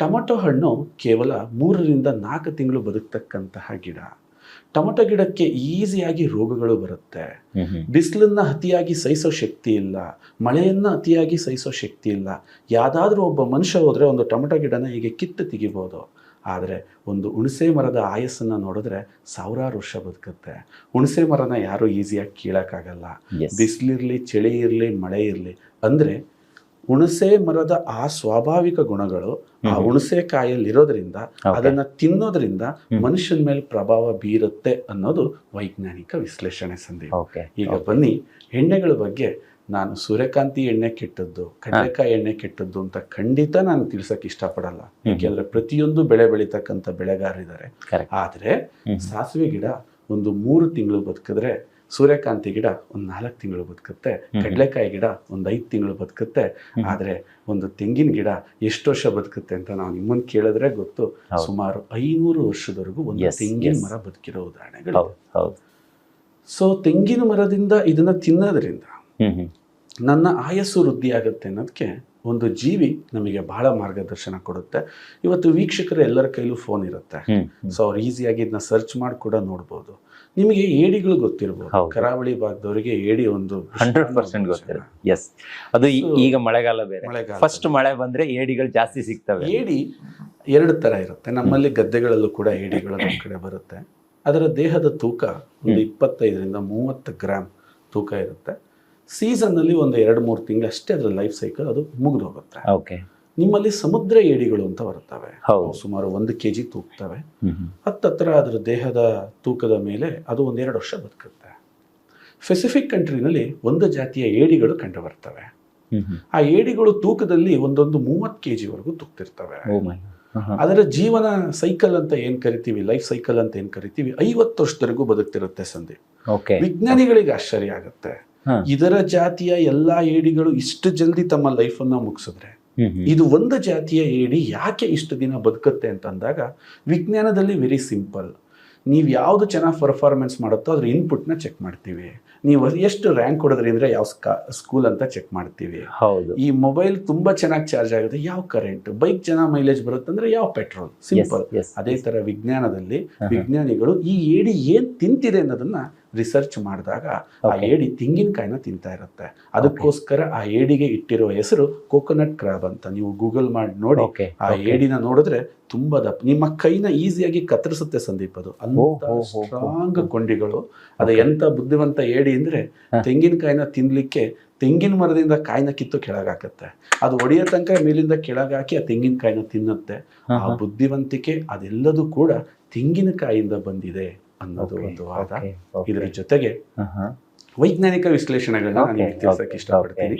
ಟೊಮೊಟೊ ಹಣ್ಣು ಕೇವಲ 3 ರಿಂದ 4 ತಿಂಗಳು ಬದುಕ್ತಕ್ಕಂತಹ ಗಿಡ. ಟೊಮೊಟೊ ಗಿಡಕ್ಕೆ ಈಸಿಯಾಗಿ ರೋಗಗಳು ಬರುತ್ತೆ. ಬಿಸಿಲನ್ನ ಅತಿಯಾಗಿ ಸಹಿಸೋ ಶಕ್ತಿ ಇಲ್ಲ, ಮಳೆಯನ್ನ ಅತಿಯಾಗಿ ಸಹಿಸೋ ಶಕ್ತಿ ಇಲ್ಲ. ಯಾವ್ದಾದ್ರೂ ಒಬ್ಬ ಮನುಷ್ಯ ಹೋದ್ರೆ ಒಂದು ಟೊಮೊಟೊ ಗಿಡನ ಹೀಗೆ ಕಿತ್ತು ತೆಗಿಬೋದು. ಆದರೆ ಒಂದು ಹುಣಸೆ ಮರದ ಆಯಸ್ಸನ್ನ ನೋಡಿದ್ರೆ 1000 ವರ್ಷ ಬದುಕುತ್ತೆ. ಹುಣಸೆ ಮರನ ಯಾರು ಈಸಿಯಾಗಿ ಕೀಳಕ್ಕಾಗಲ್ಲ. ಬಿಸಿಲಿರ್ಲಿ, ಚಳಿ ಇರಲಿ, ಮಳೆ ಇರಲಿ, ಅಂದ್ರೆ ಹುಣಸೆ ಮರದ ಆ ಸ್ವಾಭಾವಿಕ ಗುಣಗಳು ಆ ಹುಣಸೆ ಕಾಯಲ್ಲಿ ಇರೋದ್ರಿಂದ ಅದನ್ನ ತಿನ್ನೋದ್ರಿಂದ ಮನುಷ್ಯನ ಮೇಲೆ ಪ್ರಭಾವ ಬೀರುತ್ತೆ ಅನ್ನೋದು ವೈಜ್ಞಾನಿಕ ವಿಶ್ಲೇಷಣೆ ಸಂದೀಪ್. ಈಗ ಬನ್ನಿ, ಎಣ್ಣೆಗಳ ಬಗ್ಗೆ ನಾನು ಸೂರ್ಯಕಾಂತಿ ಎಣ್ಣೆ ಕೆಟ್ಟದ್ದು, ಕಡಲೆಕಾಯಿ ಎಣ್ಣೆ ಕೆಟ್ಟದ್ದು ಅಂತ ಖಂಡಿತ ನಾನು ತಿಳ್ಸಕ್ ಇಷ್ಟಪಡಲ್ಲ. ಯಾಕೆಂದ್ರೆ ಪ್ರತಿಯೊಂದು ಬೆಳೆ ಬೆಳೀತಕ್ಕಂಥ ಬೆಳೆಗಾರರಿದ್ದಾರೆ. ಆದ್ರೆ ಸಾಸಿವೆ ಗಿಡ ಒಂದು 3 ತಿಂಗಳು ಬದುಕಿದ್ರೆ, ಸೂರ್ಯಕಾಂತಿ ಗಿಡ ಒಂದು 4 ತಿಂಗಳು ಬದುಕುತ್ತೆ, ಕಡಲೆಕಾಯಿ ಗಿಡ ಒಂದು 5 ತಿಂಗಳು ಬದುಕುತ್ತೆ. ಆದ್ರೆ ಒಂದು ತೆಂಗಿನ ಗಿಡ ಎಷ್ಟು ವರ್ಷ ಬದುಕುತ್ತೆ ಅಂತ ನಾವು ನಿಮ್ಮನ್ನು ಕೇಳಿದ್ರೆ ಗೊತ್ತು. ಸುಮಾರು 500 ವರ್ಷದವರೆಗೂ ಒಂದು ತೆಂಗಿನ ಮರ ಬದುಕಿರೋ ಉದಾಹರಣೆಗಳು. ಸೊ ತೆಂಗಿನ ಮರದಿಂದ ಇದನ್ನ ತಿನ್ನೋದ್ರಿಂದ ನನ್ನ ಆಯಸ್ಸು ವೃದ್ಧಿ ಆಗುತ್ತೆ ಅನ್ನೋದಕ್ಕೆ ಒಂದು ಜೀವಿ ನಮಗೆ ಬಹಳ ಮಾರ್ಗದರ್ಶನ ಕೊಡುತ್ತೆ. ಇವತ್ತು ವೀಕ್ಷಕರು ಎಲ್ಲರ ಕೈಲೂ ಫೋನ್ ಇರುತ್ತೆ. ಸೊ ಅವ್ರು ಈಸಿಯಾಗಿ ಇದನ್ನ ಸರ್ಚ್ ಮಾಡಿ ಕೂಡ ನೋಡ್ಬೋದು. ನಿಮಗೆ ಏಡಿಗಳು ಗೊತ್ತಿರ್ಬೋದು. ಕರಾವಳಿ ಭಾಗದವರಿಗೆ ಏಡಿ ಒಂದು 100% ಗೊತ್ತಿರುತ್ತೆ. ಅದು ಈಗ ಮಳೆಗಾಲ ಬೇರೆ, ಫಸ್ಟ್ ಮಳೆ ಬಂದ್ರೆ ಏಡಿಗಳು ಜಾಸ್ತಿ ಸಿಗ್ತವೆ. ಏಡಿ 2 ತರ ಇರುತ್ತೆ. ನಮ್ಮಲ್ಲಿ ಗದ್ದೆಗಳಲ್ಲೂ ಕೂಡ ಏಡಿಗಳು ನಮ್ಮ ಕಡೆ ಬರುತ್ತೆ. ಅದರ ದೇಹದ ತೂಕ ಒಂದು 25 ರಿಂದ 30 ಗ್ರಾಮ್ ತೂಕ ಇರುತ್ತೆ. ಸೀಸನ್ ಅಲ್ಲಿ ಒಂದು 2-3 ತಿಂಗಳು ಅಷ್ಟೇ ಅದರ ಲೈಫ್ ಸೈಕಲ್, ಅದು ಮುಗಿದು ಹೋಗುತ್ತೆ. ನಿಮ್ಮಲ್ಲಿ ಸಮುದ್ರ ಏಡಿಗಳು ಅಂತ ಬರ್ತವೆ. ಹೌದು. ಅವು ಸುಮಾರು 1 kg ತೂಗ್ತವೆ. ಹ್ಮ್. ಹತ್ತತ್ರ ಅದರ ದೇಹದ ತೂಕದ ಮೇಲೆ ಅದು 1-2 ವರ್ಷ ಬದುಕುತ್ತೆ. ಪೆಸಿಫಿಕ್ ಕಂಟ್ರಿನಲ್ಲಿ ಒಂದು ಜಾತಿಯ ಏಡಿಗಳು ಕಂಡು ಬರ್ತವೆ. ಆ ಏಡಿಗಳು ತೂಕದಲ್ಲಿ ಒಂದೊಂದು 30 kg ವರೆಗೂ ತೂಗ್ತಿರ್ತವೆ. ಅದರ ಜೀವನ ಸೈಕಲ್ ಅಂತ ಏನ್ ಕರಿತೀವಿ, ಲೈಫ್ ಸೈಕಲ್ ಅಂತ ಏನ್ ಕರಿತೀವಿ, 50 ವರ್ಷದವರೆಗೂ ಬದುಕ್ತಿರುತ್ತೆ ಸಂದೀಪ್. ವಿಜ್ಞಾನಿಗಳಿಗೆ ಆಶ್ಚರ್ಯ ಆಗುತ್ತೆ, ಇದರ ಜಾತಿಯ ಎಲ್ಲಾ ಏಡಿಗಳು ಇಷ್ಟು ಜಲ್ದಿ ತಮ್ಮ ಲೈಫ್ ಅನ್ನ ಮುಗಿಸಿದ್ರೆ ಇದು ಒಂದು ಜಾತಿಯ ಏಡಿ ಯಾಕೆ ಇಷ್ಟು ದಿನ ಬದುಕುತ್ತೆ ಅಂತ ಅಂದಾಗ ವಿಜ್ಞಾನದಲ್ಲಿ ವೆರಿ ಸಿಂಪಲ್. ನೀವು ಯಾವುದು ಚೆನ್ನಾಗಿ ಪರ್ಫಾರ್ಮೆನ್ಸ್ ಮಾಡುತ್ತೋ ಅದ್ರ ಇನ್ಪುಟ್ನ ಚೆಕ್ ಮಾಡ್ತೀವಿ. ನೀವು ಎಷ್ಟು ರ್ಯಾಂಕ್ ಕೊಡೋದ್ರಿ ಅಂದ್ರೆ ಯಾವ ಸ್ಕೂಲ್ ಅಂತ ಚೆಕ್ ಮಾಡ್ತೀವಿ. ಹೌದು. ಈ ಮೊಬೈಲ್ ತುಂಬಾ ಚೆನ್ನಾಗಿ ಚಾರ್ಜ್ ಆಗುತ್ತೆ, ಯಾವ ಕರೆಂಟ್. ಬೈಕ್ ಚೆನ್ನಾಗಿ ಮೈಲೇಜ್ ಬರುತ್ತೆ ಅಂದ್ರೆ ಯಾವ ಪೆಟ್ರೋಲ್. ಸಿಂಪಲ್. ಅದೇ ತರ ವಿಜ್ಞಾನದಲ್ಲಿ ವಿಜ್ಞಾನಿಗಳು ಈ ಏಡಿ ಏನ್ ತಿಂತಿದೆ ಅನ್ನೋದನ್ನ ರಿಸರ್ಚ್ ಮಾಡಿದಾಗ ಆ ಏಡಿ ತೆಂಗಿನಕಾಯಿನ ತಿಂತಾ ಇರುತ್ತೆ. ಅದಕ್ಕೋಸ್ಕರ ಆ ಏಡಿಗೆ ಇಟ್ಟಿರೋ ಹೆಸರು ಕೋಕೋನಟ್ ಕ್ರಾಬ್ ಅಂತ. ನೀವು ಗೂಗಲ್ ಮಾಡಿ ನೋಡಿ, ಆ ಏಡಿನ ನೋಡಿದ್ರೆ ತುಂಬಾ ದಪ್ಪ, ನಿಮ್ಮ ಕೈನ ಈಸಿಯಾಗಿ ಕತ್ತರಿಸುತ್ತೆ ಸಂದೀಪ್. ಅದು ಅಂತ ಸ್ಟ್ರಾಂಗ್ ಕೊಂಡಿಗಳು. ಅದು ಎಂತ ಬುದ್ಧಿವಂತ ಏಡಿ ಅಂದ್ರೆ ತೆಂಗಿನಕಾಯಿನ ತಿನ್ಲಿಕ್ಕೆ ತೆಂಗಿನ ಮರದಿಂದ ಕಾಯಿನ ಕಿತ್ತು ಕೆಳಗಾಕತ್ತೆ. ಅದು ಒಡೆಯ ತನಕ ಮೇಲಿಂದ ಕೆಳಗಾಕಿ ಆ ತೆಂಗಿನಕಾಯಿನ ತಿನ್ನುತ್ತೆ. ಆ ಬುದ್ಧಿವಂತಿಕೆ ಅದೆಲ್ಲದೂ ಕೂಡ ತೆಂಗಿನಕಾಯಿಯಿಂದ ಬಂದಿದೆ ಅನ್ನೋದು ಒಂದು ವಾದ. ಇದರ ಜೊತೆಗೆ ವೈಜ್ಞಾನಿಕ ವಿಶ್ಲೇಷಣೆಗಳನ್ನ ನಾನು ತಿಳಿಸಕ್ಕೆ ಇಷ್ಟಪಡ್ತೀನಿ.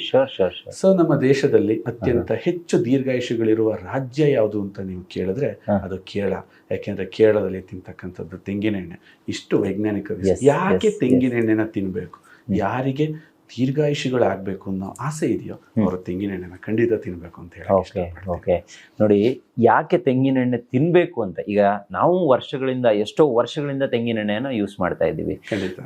ಸೊ ನಮ್ಮ ದೇಶದಲ್ಲಿ ಅತ್ಯಂತ ಹೆಚ್ಚು ದೀರ್ಘಾಯುಷಿಗಳಿರುವ ರಾಜ್ಯ ಯಾವುದು ಅಂತ ನೀವು ಕೇಳಿದ್ರೆ ಅದು ಕೇರಳ. ಯಾಕೆಂದ್ರೆ ಕೇರಳದಲ್ಲಿ ತಿಂತಕ್ಕಂಥದ್ದು ತೆಂಗಿನೆಣ್ಣೆ. ಇಷ್ಟು ವೈಜ್ಞಾನಿಕ ಯಾಕೆ ತೆಂಗಿನೆಣ್ಣೆನ ತಿನ್ಬೇಕು, ಯಾರಿಗೆ ದೀರ್ಘಾಯುಷಿಗಳಾಗಬೇಕು ಅನ್ನೋ ಆಸೆ ಇದೆಯೋ ಅವರು ತೆಂಗಿನೆಣ್ಣೆನ ಖಂಡಿತ ತಿನ್ಬೇಕು ಅಂತ ಹೇಳಿ. ನೋಡಿ, ಯಾಕೆ ತೆಂಗಿನೆಣ್ಣೆ ತಿನ್ಬೇಕು ಅಂತ. ಈಗ ನಾವು ಎಷ್ಟೋ ವರ್ಷಗಳಿಂದ ತೆಂಗಿನೆಣ್ಣೆಯನ್ನು ಯೂಸ್ ಮಾಡ್ತಾ ಇದ್ದೀವಿ.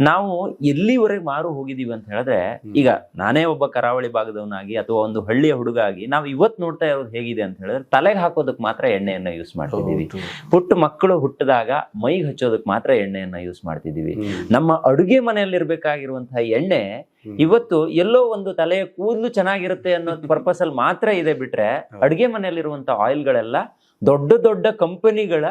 ನಾವು ಎಲ್ಲಿವರೆಗೆ ಮಾರು ಹೋಗಿದೀವಿ ಅಂತ ಹೇಳಿದ್ರೆ, ಈಗ ನಾನೇ ಒಬ್ಬ ಕರಾವಳಿ ಭಾಗದವನಾಗಿ ಅಥವಾ ಒಂದು ಹಳ್ಳಿಯ ಹುಡುಗ ಆಗಿ ನಾವು ಇವತ್ತು ನೋಡ್ತಾ ಇರೋದು ಹೇಗಿದೆ ಅಂತ ಹೇಳಿದ್ರೆ, ತಲೆಗೆ ಹಾಕೋದಕ್ಕೆ ಮಾತ್ರ ಎಣ್ಣೆಯನ್ನ ಯೂಸ್ ಮಾಡ್ತಿದ್ದೀವಿ. ಪುಟ್ಟ ಮಕ್ಕಳು ಹುಟ್ಟಿದಾಗ ಮೈಗೆ ಹಚ್ಚೋದಕ್ಕೆ ಮಾತ್ರ ಎಣ್ಣೆಯನ್ನ ಯೂಸ್ ಮಾಡ್ತಿದ್ದೀವಿ. ನಮ್ಮ ಅಡುಗೆ ಮನೆಯಲ್ಲಿರ್ಬೇಕಾಗಿರುವಂತಹ ಎಣ್ಣೆ ಇವತ್ತು ಎಲ್ಲೋ ಒಂದು ತಲೆಯ ಕೂದಲು ಚೆನ್ನಾಗಿರುತ್ತೆ ಅನ್ನೋ ಪರ್ಪಸ್ ಅಲ್ಲಿ ಮಾತ್ರ ಇದೆ ಬಿಟ್ರೆ, ಅಡುಗೆ ಮನೆಯಲ್ಲಿರುವಂತ ಆಯಿಲ್ಗಳೆಲ್ಲ ದೊಡ್ಡ ದೊಡ್ಡ ಕಂಪನಿಗಳ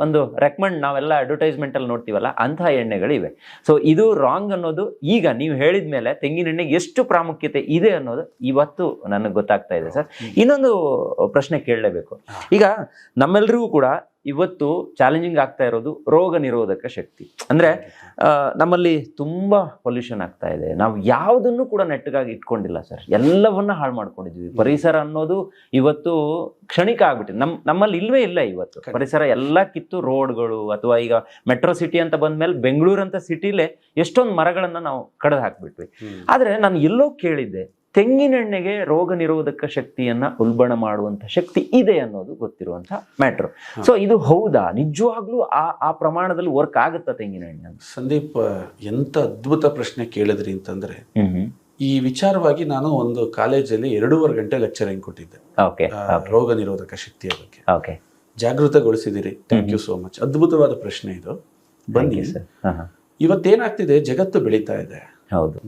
ಒಂದು ರೆಕಮೆಂಡ್, ನಾವೆಲ್ಲ ಅಡ್ವರ್ಟೈಸ್ಮೆಂಟ್ ಅಲ್ಲಿ ನೋಡ್ತೀವಲ್ಲ ಅಂತಹ ಎಣ್ಣೆಗಳಿವೆ. ಸೊ ಇದು ರಾಂಗ್ ಅನ್ನೋದು ಈಗ ನೀವು ಹೇಳಿದ್ಮೇಲೆ ತೆಂಗಿನೆಣ್ಣೆಗೆ ಎಷ್ಟು ಪ್ರಾಮುಖ್ಯತೆ ಇದೆ ಅನ್ನೋದು ಇವತ್ತು ನನಗೆ ಗೊತ್ತಾಗ್ತಾ ಇದೆ ಸರ್. ಇನ್ನೊಂದು ಪ್ರಶ್ನೆ ಕೇಳಲೇಬೇಕು. ಈಗ ನಮ್ಮೆಲ್ಲರಿಗೂ ಕೂಡ ಇವತ್ತು ಚಾಲೆಂಜಿಂಗ್ ಆಗ್ತಾ ಇರೋದು ರೋಗ ನಿರೋಧಕ ಶಕ್ತಿ. ಅಂದ್ರೆ ನಮ್ಮಲ್ಲಿ ತುಂಬಾ ಪೊಲ್ಯೂಷನ್ ಆಗ್ತಾ ಇದೆ. ನಾವು ಯಾವುದನ್ನು ಕೂಡ ನೆಟ್ಟಗಾಗಿ ಇಟ್ಕೊಂಡಿಲ್ಲ ಸರ್, ಎಲ್ಲವನ್ನ ಹಾಳು ಮಾಡ್ಕೊಂಡಿದ್ವಿ. ಪರಿಸರ ಅನ್ನೋದು ಇವತ್ತು ಕ್ಷಣಿಕ ಆಗ್ಬಿಟ್ಟಿದೆ. ನಮ್ಮಲ್ಲಿ ಇಲ್ವೇ ಇಲ್ಲ ಇವತ್ತು ಪರಿಸರ. ಎಲ್ಲ ಕಿತ್ತು ರೋಡ್ಗಳು, ಅಥವಾ ಈಗ ಮೆಟ್ರೋ ಸಿಟಿ ಅಂತ ಬಂದ್ಮೇಲೆ ಬೆಂಗಳೂರು ಅಂತ ಸಿಟಿಲೇ ಎಷ್ಟೊಂದು ಮರಗಳನ್ನ ನಾವು ಕಡ್ದು ಹಾಕ್ಬಿಟ್ವಿ. ಆದ್ರೆ ನಾನು ಎಲ್ಲೋ ಕೇಳಿದ್ದೆ, ತೆಂಗಿನೆಣ್ಣೆಗೆ ರೋಗ ನಿರೋಧಕ ಶಕ್ತಿಯನ್ನ ಉಲ್ಬಣ ಮಾಡುವಂತ ಶಕ್ತಿ ಇದೆ ಅನ್ನೋದು ಗೊತ್ತಿರುವಂತ ಮ್ಯಾಟ್ರು. ಸೊ ಇದು ಹೌದಾ, ನಿಜವಾಗ್ಲೂ ಆ ಪ್ರಮಾಣದಲ್ಲಿ ವರ್ಕ್ ಆಗುತ್ತಾ ತೆಂಗಿನೆಣ್ಣೆ? ಸಂದೀಪ್, ಎಂತ ಅದ್ಭುತ ಪ್ರಶ್ನೆ ಕೇಳಿದ್ರಿ ಅಂತಂದ್ರೆ, ಈ ವಿಚಾರವಾಗಿ ನಾನು ಒಂದು ಕಾಲೇಜಲ್ಲಿ 2.5 ಗಂಟೆ ಲೆಕ್ಚರಿಂಗ್ ಕೊಟ್ಟಿದ್ದೆ ರೋಗ ನಿರೋಧಕ ಶಕ್ತಿಯ ಬಗ್ಗೆ. ಜಾಗೃತಗೊಳಿಸಿದಿರಿ, ಥ್ಯಾಂಕ್ ಯು ಸೋ ಮಚ್. ಅದ್ಭುತವಾದ ಪ್ರಶ್ನೆ ಇದು. ಬನ್ನಿ, ಇವತ್ತೇನಾಗ್ತಿದೆ, ಜಗತ್ತು ಬೆಳೀತಾ ಇದೆ.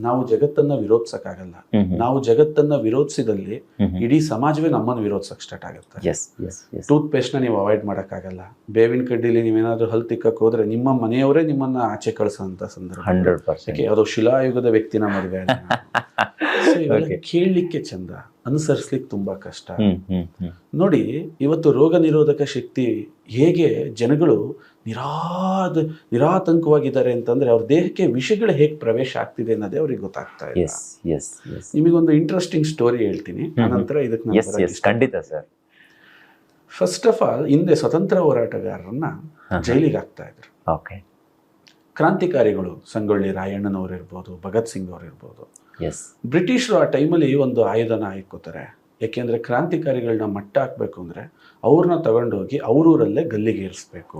ನಾವು ಜಗತ್ತನ್ನ ವಿರೋಧಿಸಕ್ಕಾಗಲ್ಲ. ನಾವು ಜಗತ್ತನ್ನ ವಿರೋಧಿಸಿದಲ್ಲಿ ಇಡೀ ಸಮಾಜವೇ ನಮ್ಮನ್ನು ವಿರೋಧಿಸಕ್ ಸ್ಟಾರ್ಟ್ ಆಗುತ್ತೆ. ಟೂತ್ ಪೇಸ್ಟ್ ನ ನೀವು ಅವಾಯ್ಡ್ ಮಾಡಕ್ಕಾಗಲ್ಲ. ಬೇವಿನ ಕಡ್ಡಿಲಿ ನೀವೇನಾದ್ರೂ ಹಲ್ ತಿಕ್ಕಕ್ ಹೋದ್ರೆ ನಿಮ್ಮ ಮನೆಯವರೇ ನಿಮ್ಮನ್ನ ಆಚೆ ಕಳಿಸೋಂತ ಸಂದರ್ಭ. 100%. ಅದು ಶಿಲಾಯುಗದ ವ್ಯಕ್ತಿನ ಮದುವೆ. ಕೇಳಲಿಕ್ಕೆ ಚಂದ, ಅನುಸರಿಸ್ಲಿಕ್ಕೆ ತುಂಬಾ ಕಷ್ಟ. ನೋಡಿ, ಇವತ್ತು ರೋಗ ನಿರೋಧಕ ಶಕ್ತಿ ಹೇಗೆ ಜನಗಳು ನಿರಾತಂಕವಾಗಿದ್ದಾರೆ ಅಂತಂದ್ರೆ, ಅವ್ರ ದೇಹಕ್ಕೆ ವಿಷಗಳು ಹೇಗೆ ಪ್ರವೇಶ ಆಗ್ತಿದೆ ಅನ್ನೋದೇ ಅವ್ರಿಗೆ ಗೊತ್ತಾಗ್ತಾ ಇದೆ. ನಿಮಗೊಂದು ಇಂಟ್ರೆಸ್ಟಿಂಗ್ ಸ್ಟೋರಿ ಹೇಳ್ತೀನಿ, ಆನಂತರ ಇದಕ್ಕೆ ಖಂಡಿತ ಸರ್. ಫಸ್ಟ್ ಆಫ್ ಆಲ್, ಹಿಂದೆ ಸ್ವತಂತ್ರ ಹೋರಾಟಗಾರರನ್ನ ಜೈಲಿಗೆ ಹಾಕ್ತಾ ಇದ್ರು. ಕ್ರಾಂತಿಕಾರಿಗಳು, ಸಂಗೊಳ್ಳಿ ರಾಯಣ್ಣನವ್ರು ಇರ್ಬೋದು, ಭಗತ್ ಸಿಂಗ್ ಅವ್ರು ಇರ್ಬೋದು. ಬ್ರಿಟಿಷರು ಆ ಟೈಮಲ್ಲಿ ಒಂದು ಆಯುಧನ ಹಾಕೋತಾರೆ. ಯಾಕೆಂದ್ರೆ ಕ್ರಾಂತಿಕಾರಿಗಳನ್ನ ಮಟ್ಟ ಹಾಕ್ಬೇಕು ಅಂದ್ರೆ ಅವ್ರನ್ನ ತಗೊಂಡೋಗಿ ಅವ್ರೂರಲ್ಲೇ ಗಲ್ಲಿಗೆ ಏರಿಸ್ಬೇಕು.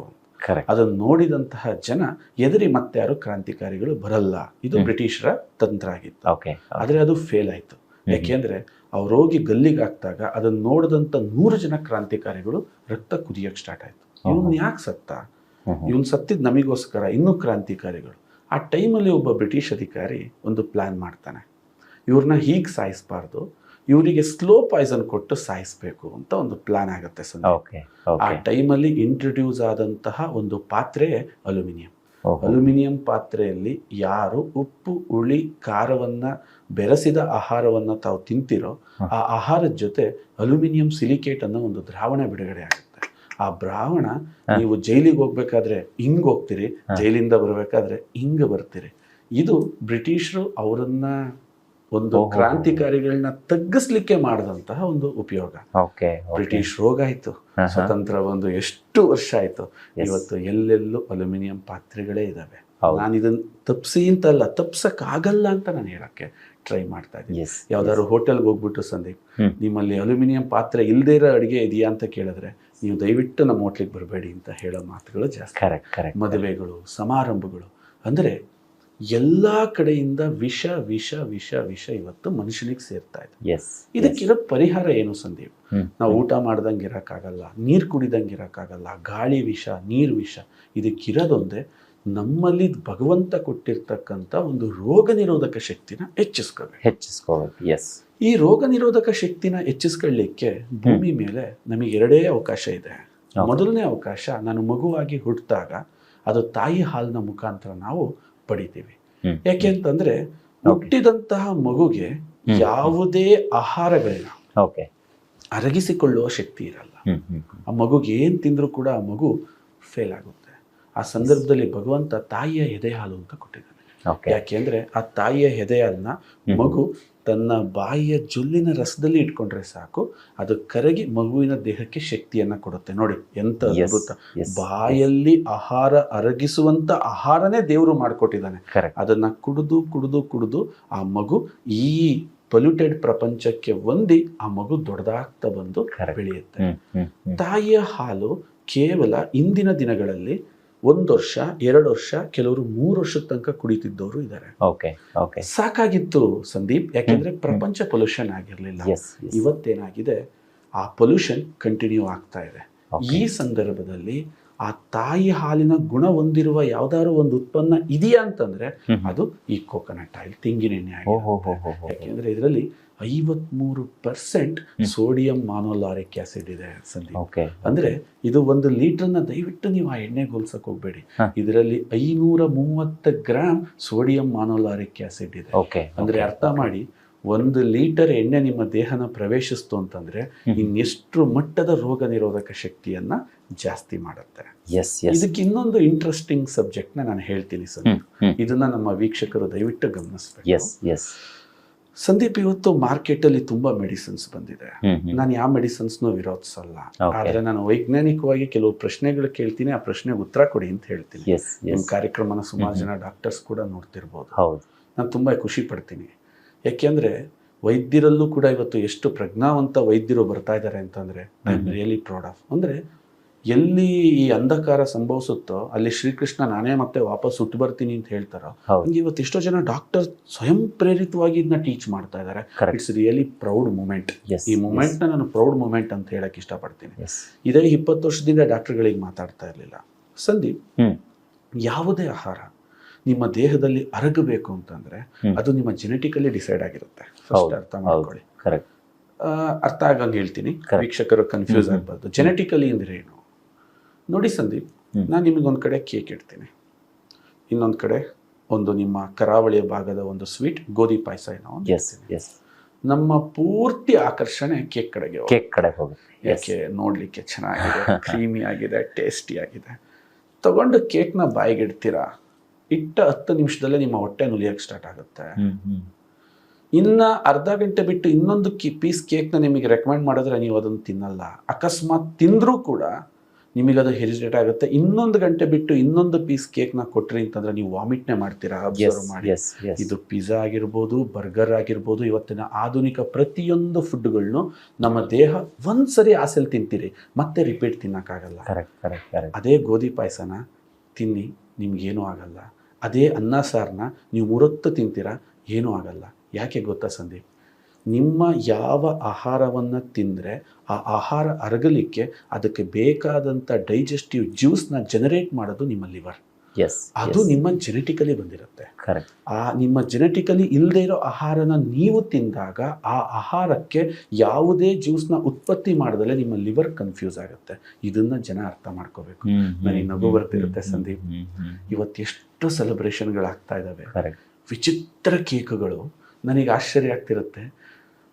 ಅದನ್ನು ನೋಡಿದಂತಹ ಜನ ಎದುರಿ ಮತ್ತೆ ಯಾರು ಕ್ರಾಂತಿಕಾರಿಗಳು ಬರಲ್ಲ, ಇದು ಬ್ರಿಟಿಷರ ತಂತ್ರ ಆಗಿತ್ತು. ಆದ್ರೆ ಅದು ಫೇಲ್ ಆಯ್ತು. ಯಾಕೆಂದ್ರೆ ಅವ್ರು ಹೋಗಿ ಗಲ್ಲಿಗೆ ಹಾಕ್ದಾಗ ಅದನ್ನ ನೋಡಿದಂತ 100 ಜನ ಕ್ರಾಂತಿಕಾರಿಗಳು ರಕ್ತ ಕುದಿಯಕ್ ಸ್ಟಾರ್ಟ್ ಆಯ್ತು. ಇವನ್ ಯಾಕೆ ಸತ್ತ, ಇವನ್ ಸತ್ತಿದ್ ನಮಿಗೋಸ್ಕರ, ಇನ್ನೂ ಕ್ರಾಂತಿಕಾರಿಗಳು. ಆ ಟೈಮಲ್ಲಿ ಒಬ್ಬ ಬ್ರಿಟಿಷ್ ಅಧಿಕಾರಿ ಒಂದು ಪ್ಲಾನ್ ಮಾಡ್ತಾನೆ, ಇವ್ರನ್ನ ಹೀಗೆ ಸಾಯಿಸಬಾರ್ದು, ಇವರಿಗೆ ಸ್ಲೋ ಪಾಯ್ಸನ್ ಕೊಟ್ಟು ಸಾಯಿಸ್ಬೇಕು ಅಂತ ಒಂದು ಪ್ಲಾನ್ ಆಗುತ್ತೆ. ಆ ಟೈಮಲ್ಲಿ ಇಂಟ್ರೊಡ್ಯೂಸ್ ಆದಂತಹ ಒಂದು ಪಾತ್ರೆ ಅಲ್ಯೂಮಿನಿಯಂ. ಅಲ್ಯೂಮಿನಿಯಂ ಪಾತ್ರೆಯಲ್ಲಿ ಯಾರು ಉಪ್ಪು ಹುಳಿ ಖಾರವನ್ನು ಬೆರೆಸಿದ ಆಹಾರವನ್ನು ತಾವು ತಿಂತಿರೋ ಆ ಆಹಾರದ ಜೊತೆ ಅಲ್ಯೂಮಿನಿಯಂ ಸಿಲಿಕೇಟ್ ಅನ್ನೋ ಒಂದು ದ್ರಾವಣ ಬಿಡುಗಡೆ ಆಗುತ್ತೆ. ಆ ದ್ರಾವಣ ನೀವು ಜೈಲಿಗೆ ಹೋಗ್ಬೇಕಾದ್ರೆ ಹಿಂಗ್ ಹೋಗ್ತೀರಿ, ಜೈಲಿಂದ ಬರಬೇಕಾದ್ರೆ ಹಿಂಗ್ ಬರ್ತೀರಿ. ಇದು ಬ್ರಿಟಿಷರು ಅವರನ್ನ ಒಂದು ಕ್ರಾಂತಿಕಾರಿಗಳನ್ನ ತಗ್ಗಿಸ್ಲಿಕ್ಕೆ ಮಾಡಿದಂತಹ ಒಂದು ಉಪಯೋಗ. ಬ್ರಿಟಿಷ್ ರೋಗ ಆಯ್ತು, ಸ್ವತಂತ್ರ ಒಂದು ಎಷ್ಟು ವರ್ಷ ಆಯ್ತು, ಇವತ್ತು ಎಲ್ಲೆಲ್ಲೂ ಅಲ್ಯೂಮಿನಿಯಂ ಪಾತ್ರೆಗಳೇ ಇದಾವೆ. ನಾನು ಇದನ್ನ ತಪ್ಸಿ ಅಂತಲ್ಲ, ತಪ್ಸಕ್ಕಾಗಲ್ಲ ಅಂತ ನಾನು ಹೇಳಕ್ಕೆ ಟ್ರೈ ಮಾಡ್ತಾ ಇದ್ದೀನಿ. ಯಾವ್ದಾದ್ರು ಹೋಟೆಲ್ಗೆ ಹೋಗ್ಬಿಟ್ಟು ಸಂದೀಪ್, ನಿಮ್ಮಲ್ಲಿ ಅಲ್ಯೂಮಿನಿಯಂ ಪಾತ್ರೆ ಇಲ್ಲದೇ ಇರೋ ಅಡುಗೆ ಇದೆಯಾ ಅಂತ ಕೇಳಿದ್ರೆ ನೀವು ದಯವಿಟ್ಟು ನಮ್ಮ ಹೋಟ್ಲಿಗೆ ಬರಬೇಡಿ ಅಂತ ಹೇಳೋ ಮಾತುಗಳು ಜಾಸ್ತಿ. ಮದುವೆಗಳು, ಸಮಾರಂಭಗಳು, ಅಂದರೆ ಎಲ್ಲ ಕಡೆಯಿಂದ ವಿಷ ವಿಷ ವಿಷ ವಿಷ ಇವತ್ತು ಮನುಷ್ಯನಿಗೆ ಸೇರ್ತಾ ಇದೆ. ಇದಕ್ಕಿರೋ ಪರಿಹಾರ ಏನು ಸಂದೀಪ್? ನಾವು ಊಟ ಮಾಡ್ದಂಗೆ ಇರೋಕ್ಕಾಗಲ್ಲ, ನೀರು ಕುಡಿದಂಗೆ ಇರೋಕ್ಕಾಗಲ್ಲ, ಗಾಳಿ ವಿಷ, ನೀರು ವಿಷ. ಇದಕ್ಕಿರೋದೊಂದೇ ನಮ್ಮಲ್ಲಿ ಭಗವಂತ ಕೊಟ್ಟಿರ್ತಕ್ಕಂಥ ಒಂದು ರೋಗ ನಿರೋಧಕ ಶಕ್ತಿನ ಹೆಚ್ಚಿಸ್ಕೋಬೇಕು. ಈ ರೋಗ ನಿರೋಧಕ ಶಕ್ತಿನ ಹೆಚ್ಚಿಸ್ಕೊಳ್ಳಿಕ್ಕೆ ಭೂಮಿ ಮೇಲೆ ನಮಗೆ ಎರಡೇ ಅವಕಾಶ ಇದೆ. ಮೊದಲನೇ ಅವಕಾಶ, ನಾನು ಮಗುವಾಗಿ ಹುಟ್ಟಿದಾಗ ಅದು ತಾಯಿ ಹಾಲಿನ ಮುಖಾಂತರ ನಾವು ಪಡಿತೀವಿ. ಯಾಕೆ ಅಂತಂದ್ರೆ ಹುಟ್ಟಿದಂತಹ ಮಗುಗೆ ಯಾವುದೇ ಆಹಾರಗಳನ್ನ ಅರಗಿಸಿಕೊಳ್ಳುವ ಶಕ್ತಿ ಇರಲ್ಲ. ಆ ಮಗುಗೆ ಏನ್ ತಿಂದ್ರೂ ಕೂಡ ಆ ಮಗು ಫೇಲ್ ಆಗುತ್ತೆ. ಆ ಸಂದರ್ಭದಲ್ಲಿ ಭಗವಂತ ತಾಯಿಯ ಎದೆ ಹಾಲು ಅಂತ ಕೊಟ್ಟಿದ್ದಾನೆ. ಯಾಕೆಂದ್ರೆ ಆ ತಾಯಿಯ ಎದೆ ಹಾಲನ್ನ ಮಗು ತನ್ನ ಬಾಯಿಯ ಜೊಲ್ಲಿನ ರಸದಲ್ಲಿ ಇಟ್ಕೊಂಡ್ರೆ ಸಾಕು, ಅದು ಕರಗಿ ಮಗುವಿನ ದೇಹಕ್ಕೆ ಶಕ್ತಿಯನ್ನ ಕೊಡುತ್ತೆ. ನೋಡಿ ಎಂತ ಅದ್ಭುತ! ಬಾಯಲ್ಲಿ ಆಹಾರ ಅರಗಿಸುವಂತ ಆಹಾರನೇ ದೇವರು ಮಾಡಿಕೊಟ್ಟಿದ್ದಾನೆ. ಅದನ್ನ ಕುಡಿದು ಕುಡಿದು ಕುಡಿದು ಆ ಮಗು ಈ ಪೊಲ್ಯೂಟೆಡ್ ಪ್ರಪಂಚಕ್ಕೆ ಹೊಂದಿ ಆ ಮಗು ದೊಡ್ಡದಾಗ್ತಾ ಬಂದು ಬೆಳೆಯುತ್ತೆ. ತಾಯಿಯ ಹಾಲು ಕೇವಲ ಇಂದಿನ ದಿನಗಳಲ್ಲಿ 1 ವರ್ಷ, 2 ವರ್ಷ, ಕೆಲವರು 3 ವರ್ಷದ ತನಕ ಕುಡಿತಿದ್ದವರು ಇದ್ದಾರೆ. ಸಾಕಾಗಿತ್ತು ಸಂದೀಪ್, ಯಾಕೆಂದ್ರೆ ಪ್ರಪಂಚ ಪೊಲ್ಯೂಷನ್ ಆಗಿರ್ಲಿಲ್ಲ. ಇವತ್ತೇನಾಗಿದೆ, ಆ ಪೊಲ್ಯೂಷನ್ ಕಂಟಿನ್ಯೂ ಆಗ್ತಾ ಇದೆ. ಈ ಸಂದರ್ಭದಲ್ಲಿ ಆ ತಾಯಿ ಹಾಲಿನ ಗುಣ ಹೊಂದಿರುವ ಯಾವ್ದಾದ್ರು ಒಂದು ಉತ್ಪನ್ನ ಇದೆಯಾ ಅಂತಂದ್ರೆ ಅದು ಈ ಕೋಕೋನಟ್ ಆಯಿಲ್, ತೆಂಗಿನೆಣ್ಣೆ ಆಗಿದೆ. ಯಾಕೆಂದ್ರೆ ಇದರಲ್ಲಿ 53% ಸೋಡಿಯಂ ಮಾನೋಲಾರಿಕ್ ಆಸಿಡ್ ಇದೆ ಸಂದೀಪ್. ಅಂದ್ರೆ ಇದು 1 ಲೀಟರ್ನ ದಯವಿಟ್ಟು ನೀವು ಆ ಎಣ್ಣೆಗೆ ಹೋಲ್ಸಕ್ ಹೋಗ್ಬೇಡಿ. ಇದರಲ್ಲಿ 530 ಗ್ರಾಮ್ ಸೋಡಿಯಂ ಮಾನೋಲಾರಿಕ್ ಆಸಿಡ್ ಇದೆ. ಅಂದ್ರೆ ಅರ್ಥ ಮಾಡಿ, 1 ಲೀಟರ್ ಎಣ್ಣೆ ನಿಮ್ಮ ದೇಹನ ಪ್ರವೇಶಿಸ್ತು ಅಂತಂದ್ರೆ ಇನ್ನೆಷ್ಟು ಮಟ್ಟದ ರೋಗ ನಿರೋಧಕ ಶಕ್ತಿಯನ್ನ ಜಾಸ್ತಿ ಮಾಡುತ್ತೆ. ಇದಕ್ಕೆ ಇನ್ನೊಂದು ಇಂಟ್ರೆಸ್ಟಿಂಗ್ ಸಬ್ಜೆಕ್ಟ್ ನಾನು ಹೇಳ್ತೀನಿ ಸಂದೀಪ್, ಇದನ್ನ ನಮ್ಮ ವೀಕ್ಷಕರು ದಯವಿಟ್ಟು ಗಮನಿಸಬೇಕು. ಸಂದೀಪ್, ಇವತ್ತು ಮಾರ್ಕೆಟ್ ಅಲ್ಲಿ ತುಂಬಾ ಮೆಡಿಸಿನ್ಸ್ ಬಂದಿದೆ. ನಾನು ಯಾವ ಮೆಡಿಸಿನ್ಸ್ನೂ ವಿರೋಧಿಸಲ್ಲ, ಆದ್ರೆ ನಾನು ವೈಜ್ಞಾನಿಕವಾಗಿ ಕೆಲವು ಪ್ರಶ್ನೆಗಳು ಕೇಳ್ತೀನಿ, ಆ ಪ್ರಶ್ನೆಗೆ ಉತ್ತರ ಕೊಡಿ ಅಂತ ಹೇಳ್ತೀನಿ. ನಿಮ್ಮ ಕಾರ್ಯಕ್ರಮನ ಸುಮಾರು ಜನ ಡಾಕ್ಟರ್ಸ್ ಕೂಡ ನೋಡ್ತಿರ್ಬೋದು. ನಾನು ತುಂಬಾ ಖುಷಿ ಪಡ್ತೀನಿ. ಯಾಕೆಂದ್ರೆ ವೈದ್ಯರಲ್ಲೂ ಕೂಡ ಇವತ್ತು ಎಷ್ಟು ಪ್ರಜ್ಞಾವಂತ ವೈದ್ಯರು ಬರ್ತಾ ಇದ್ದಾರೆ ಅಂತಂದ್ರೆ I am really proud of. ಅಂದ್ರೆ ಎಲ್ಲಿ ಈ ಅಂಧಕಾರ ಸಂಭವಿಸುತ್ತೋ ಅಲ್ಲಿ ಶ್ರೀಕೃಷ್ಣ ನಾನೇ ಮತ್ತೆ ವಾಪಸ್ ಹುಟ್ಟು ಬರ್ತೀನಿ ಅಂತ ಹೇಳ್ತಾರೋ, ಹಂಗೆ ಇವತ್ತು ಎಷ್ಟೋ ಜನ ಡಾಕ್ಟರ್ ಸ್ವಯಂ ಪ್ರೇರಿತವಾಗಿ ಇದನ್ನ ಟೀಚ್ ಮಾಡ್ತಾ ಇದ್ದಾರೆ. It's really proud moment. ಈ ಮೂಮೆಂಟ್ ನಾನು ಪ್ರೌಡ್ ಮೂಮೆಂಟ್ ಅಂತ ಹೇಳಕ್ ಇಷ್ಟಪಡ್ತೀನಿ. ಇದೇ 20 ವರ್ಷದಿಂದ ಡಾಕ್ಟರ್ಗಳಿಗೆ ಮಾತಾಡ್ತಾ ಇರಲಿಲ್ಲ. ಸಂದೀಪ್, ಯಾವುದೇ ಆಹಾರ ನಿಮ್ಮ ದೇಹದಲ್ಲಿ ಅರಗಬೇಕು ಅಂತಂದ್ರೆ ಅದು ನಿಮ್ಮ ಜೆನೆಟಿಕಲಿ ಡಿಸೈಡ್ ಆಗಿರುತ್ತೆ. ಫಸ್ಟ್ ಅರ್ಥ ಮಾಡ್ಕೊಳ್ಳಿ. ಅರ್ಥ ಆಗಂಗೆ ಹೇಳ್ತೀನಿ, ವೀಕ್ಷಕರು ಕನ್ಫ್ಯೂಸ್ ಆಗ್ಬಾರ್ದು. ಜೆನೆಟಿಕಲಿ ಅಂದ್ರೆ ಏನು ನೋಡಿ ಸಂದೀಪ್, ನಾನು ನಿಮಗೊಂದು ಕಡೆ ಕೇಕ್ ಇಡ್ತೀನಿ, ಇನ್ನೊಂದು ಕಡೆ ಒಂದು ನಿಮ್ಮ ಕರಾವಳಿಯ ಭಾಗದ ಒಂದು ಸ್ವೀಟ್ ಗೋಧಿ ಪಾಯಸ ಏನೋ ನಮ್ಮ ಪೂರ್ತಿ ಆಕರ್ಷಣೆ ಕೇಕ್ ಕಡೆಗೆ ಹೋಗುತ್ತೆ. ಯಾಕೆ? ನೋಡ್ಲಿಕ್ಕೆ ಚೆನ್ನಾಗಿದೆ, ಕ್ರೀಮಿ ಆಗಿದೆ, ಟೇಸ್ಟಿ ಆಗಿದೆ. ತಗೊಂಡು ಕೇಕ್ನ ಬಾಯಿಗೆ ಇಡ್ತೀರಾ, ಇಟ್ಟ 10 ನಿಮಿಷದಲ್ಲೇ ನಿಮ್ಮ ಹೊಟ್ಟೆ ನುಲಿಯಕ್ಕೆ ಸ್ಟಾರ್ಟ್ ಆಗುತ್ತೆ. ಇನ್ನ ಅರ್ಧ ಗಂಟೆ ಬಿಟ್ಟು ಇನ್ನೊಂದು ಪೀಸ್ ಕೇಕ್ನ ನಿಮಗೆ ರೆಕಮೆಂಡ್ ಮಾಡಿದ್ರೆ ನೀವು ಅದನ್ನು ತಿನ್ನಲ್ಲ. ಅಕಸ್ಮಾತ್ ತಿಂದ್ರೂ ಕೂಡ ನಿಮಗದು ಹೆರಿಟೇಟ್ ಆಗುತ್ತೆ. 1 ಗಂಟೆ ಬಿಟ್ಟು ಇನ್ನೊಂದು ಪೀಸ್ ಕೇಕ್ನ ಕೊಟ್ರಿ ಅಂತಂದ್ರೆ ನೀವು ವಾಮಿಟ್ನೇ ಮಾಡ್ತೀರಾ. ಅಬ್ಸರ್ವ್ ಮಾಡಿ. ಇದು ಪಿಜ್ಜಾ ಆಗಿರ್ಬೋದು, ಬರ್ಗರ್ ಆಗಿರ್ಬೋದು, ಇವತ್ತಿನ ಆಧುನಿಕ ಪ್ರತಿಯೊಂದು ಫುಡ್ಗಳನ್ನು ನಮ್ಮ ದೇಹ ಒಂದ್ಸರಿ ಆಸೆಲ್ ತಿಂತೀರಿ, ಮತ್ತೆ ರಿಪೀಟ್ ತಿನ್ನಕ್ಕಾಗಲ್ಲ. ಅದೇ ಗೋಧಿ ಪಾಯಸನ ತಿನ್ನಿ, ನಿಮ್ಗೇನೂ ಆಗಲ್ಲ. ಅದೇ ಅನ್ನ ಸಾರನ್ನ ನೀವು 3 ಹೊತ್ತು ತಿಂತೀರಾ, ಏನೂ ಆಗಲ್ಲ. ಯಾಕೆ ಗೊತ್ತಾ ಸಂದೀಪ್? ನಿಮ್ಮ ಯಾವ ಆಹಾರವನ್ನು ತಿಂದರೆ ಆ ಆಹಾರ ಅರಗಲಿಕ್ಕೆ ಅದಕ್ಕೆ ಬೇಕಾದಂಥ ಡೈಜೆಸ್ಟಿವ್ ಜ್ಯೂಸ್ನ ಜನರೇಟ್ ಮಾಡೋದು ನಿಮ್ಮ ಲಿವರ್. ಎಸ್ ಅದು ನಿಮ್ಮ ಜೆನೆಟಿಕಲಿ ಬಂದಿರುತ್ತೆ. ಕರೆಕ್ಟ್. ಆ ನಿಮ್ಮ ಜೆನೆಟಿಕಲಿ ಇಲ್ಲದೆ ಇರೋ ಆಹಾರನ ನೀವು ತಿಂದಾಗ ಆ ಆಹಾರಕ್ಕೆ ಯಾವುದೇ ಜ್ಯೂಸ್ನ ಉತ್ಪತ್ತಿ ಮಾಡದಲ್ಲೇ ನಿಮ್ಮ ಲಿವರ್ ಕನ್ಫ್ಯೂಸ್ ಆಗುತ್ತೆ. ಇದನ್ನ ಜನ ಅರ್ಥ ಮಾಡ್ಕೋಬೇಕು. ನನಗೆ ನಗು ಬರ್ತಿರುತ್ತೆ ಸಂದೀಪ್, ಇವತ್ತೆಷ್ಟು ಸೆಲೆಬ್ರೇಷನ್ಗಳಾಗ್ತಾ ಇದ್ದಾವೆ, ವಿಚಿತ್ರ ಕೇಕ್ಗಳು. ನನಗೆ ಆಶ್ಚರ್ಯ ಆಗ್ತಿರುತ್ತೆ,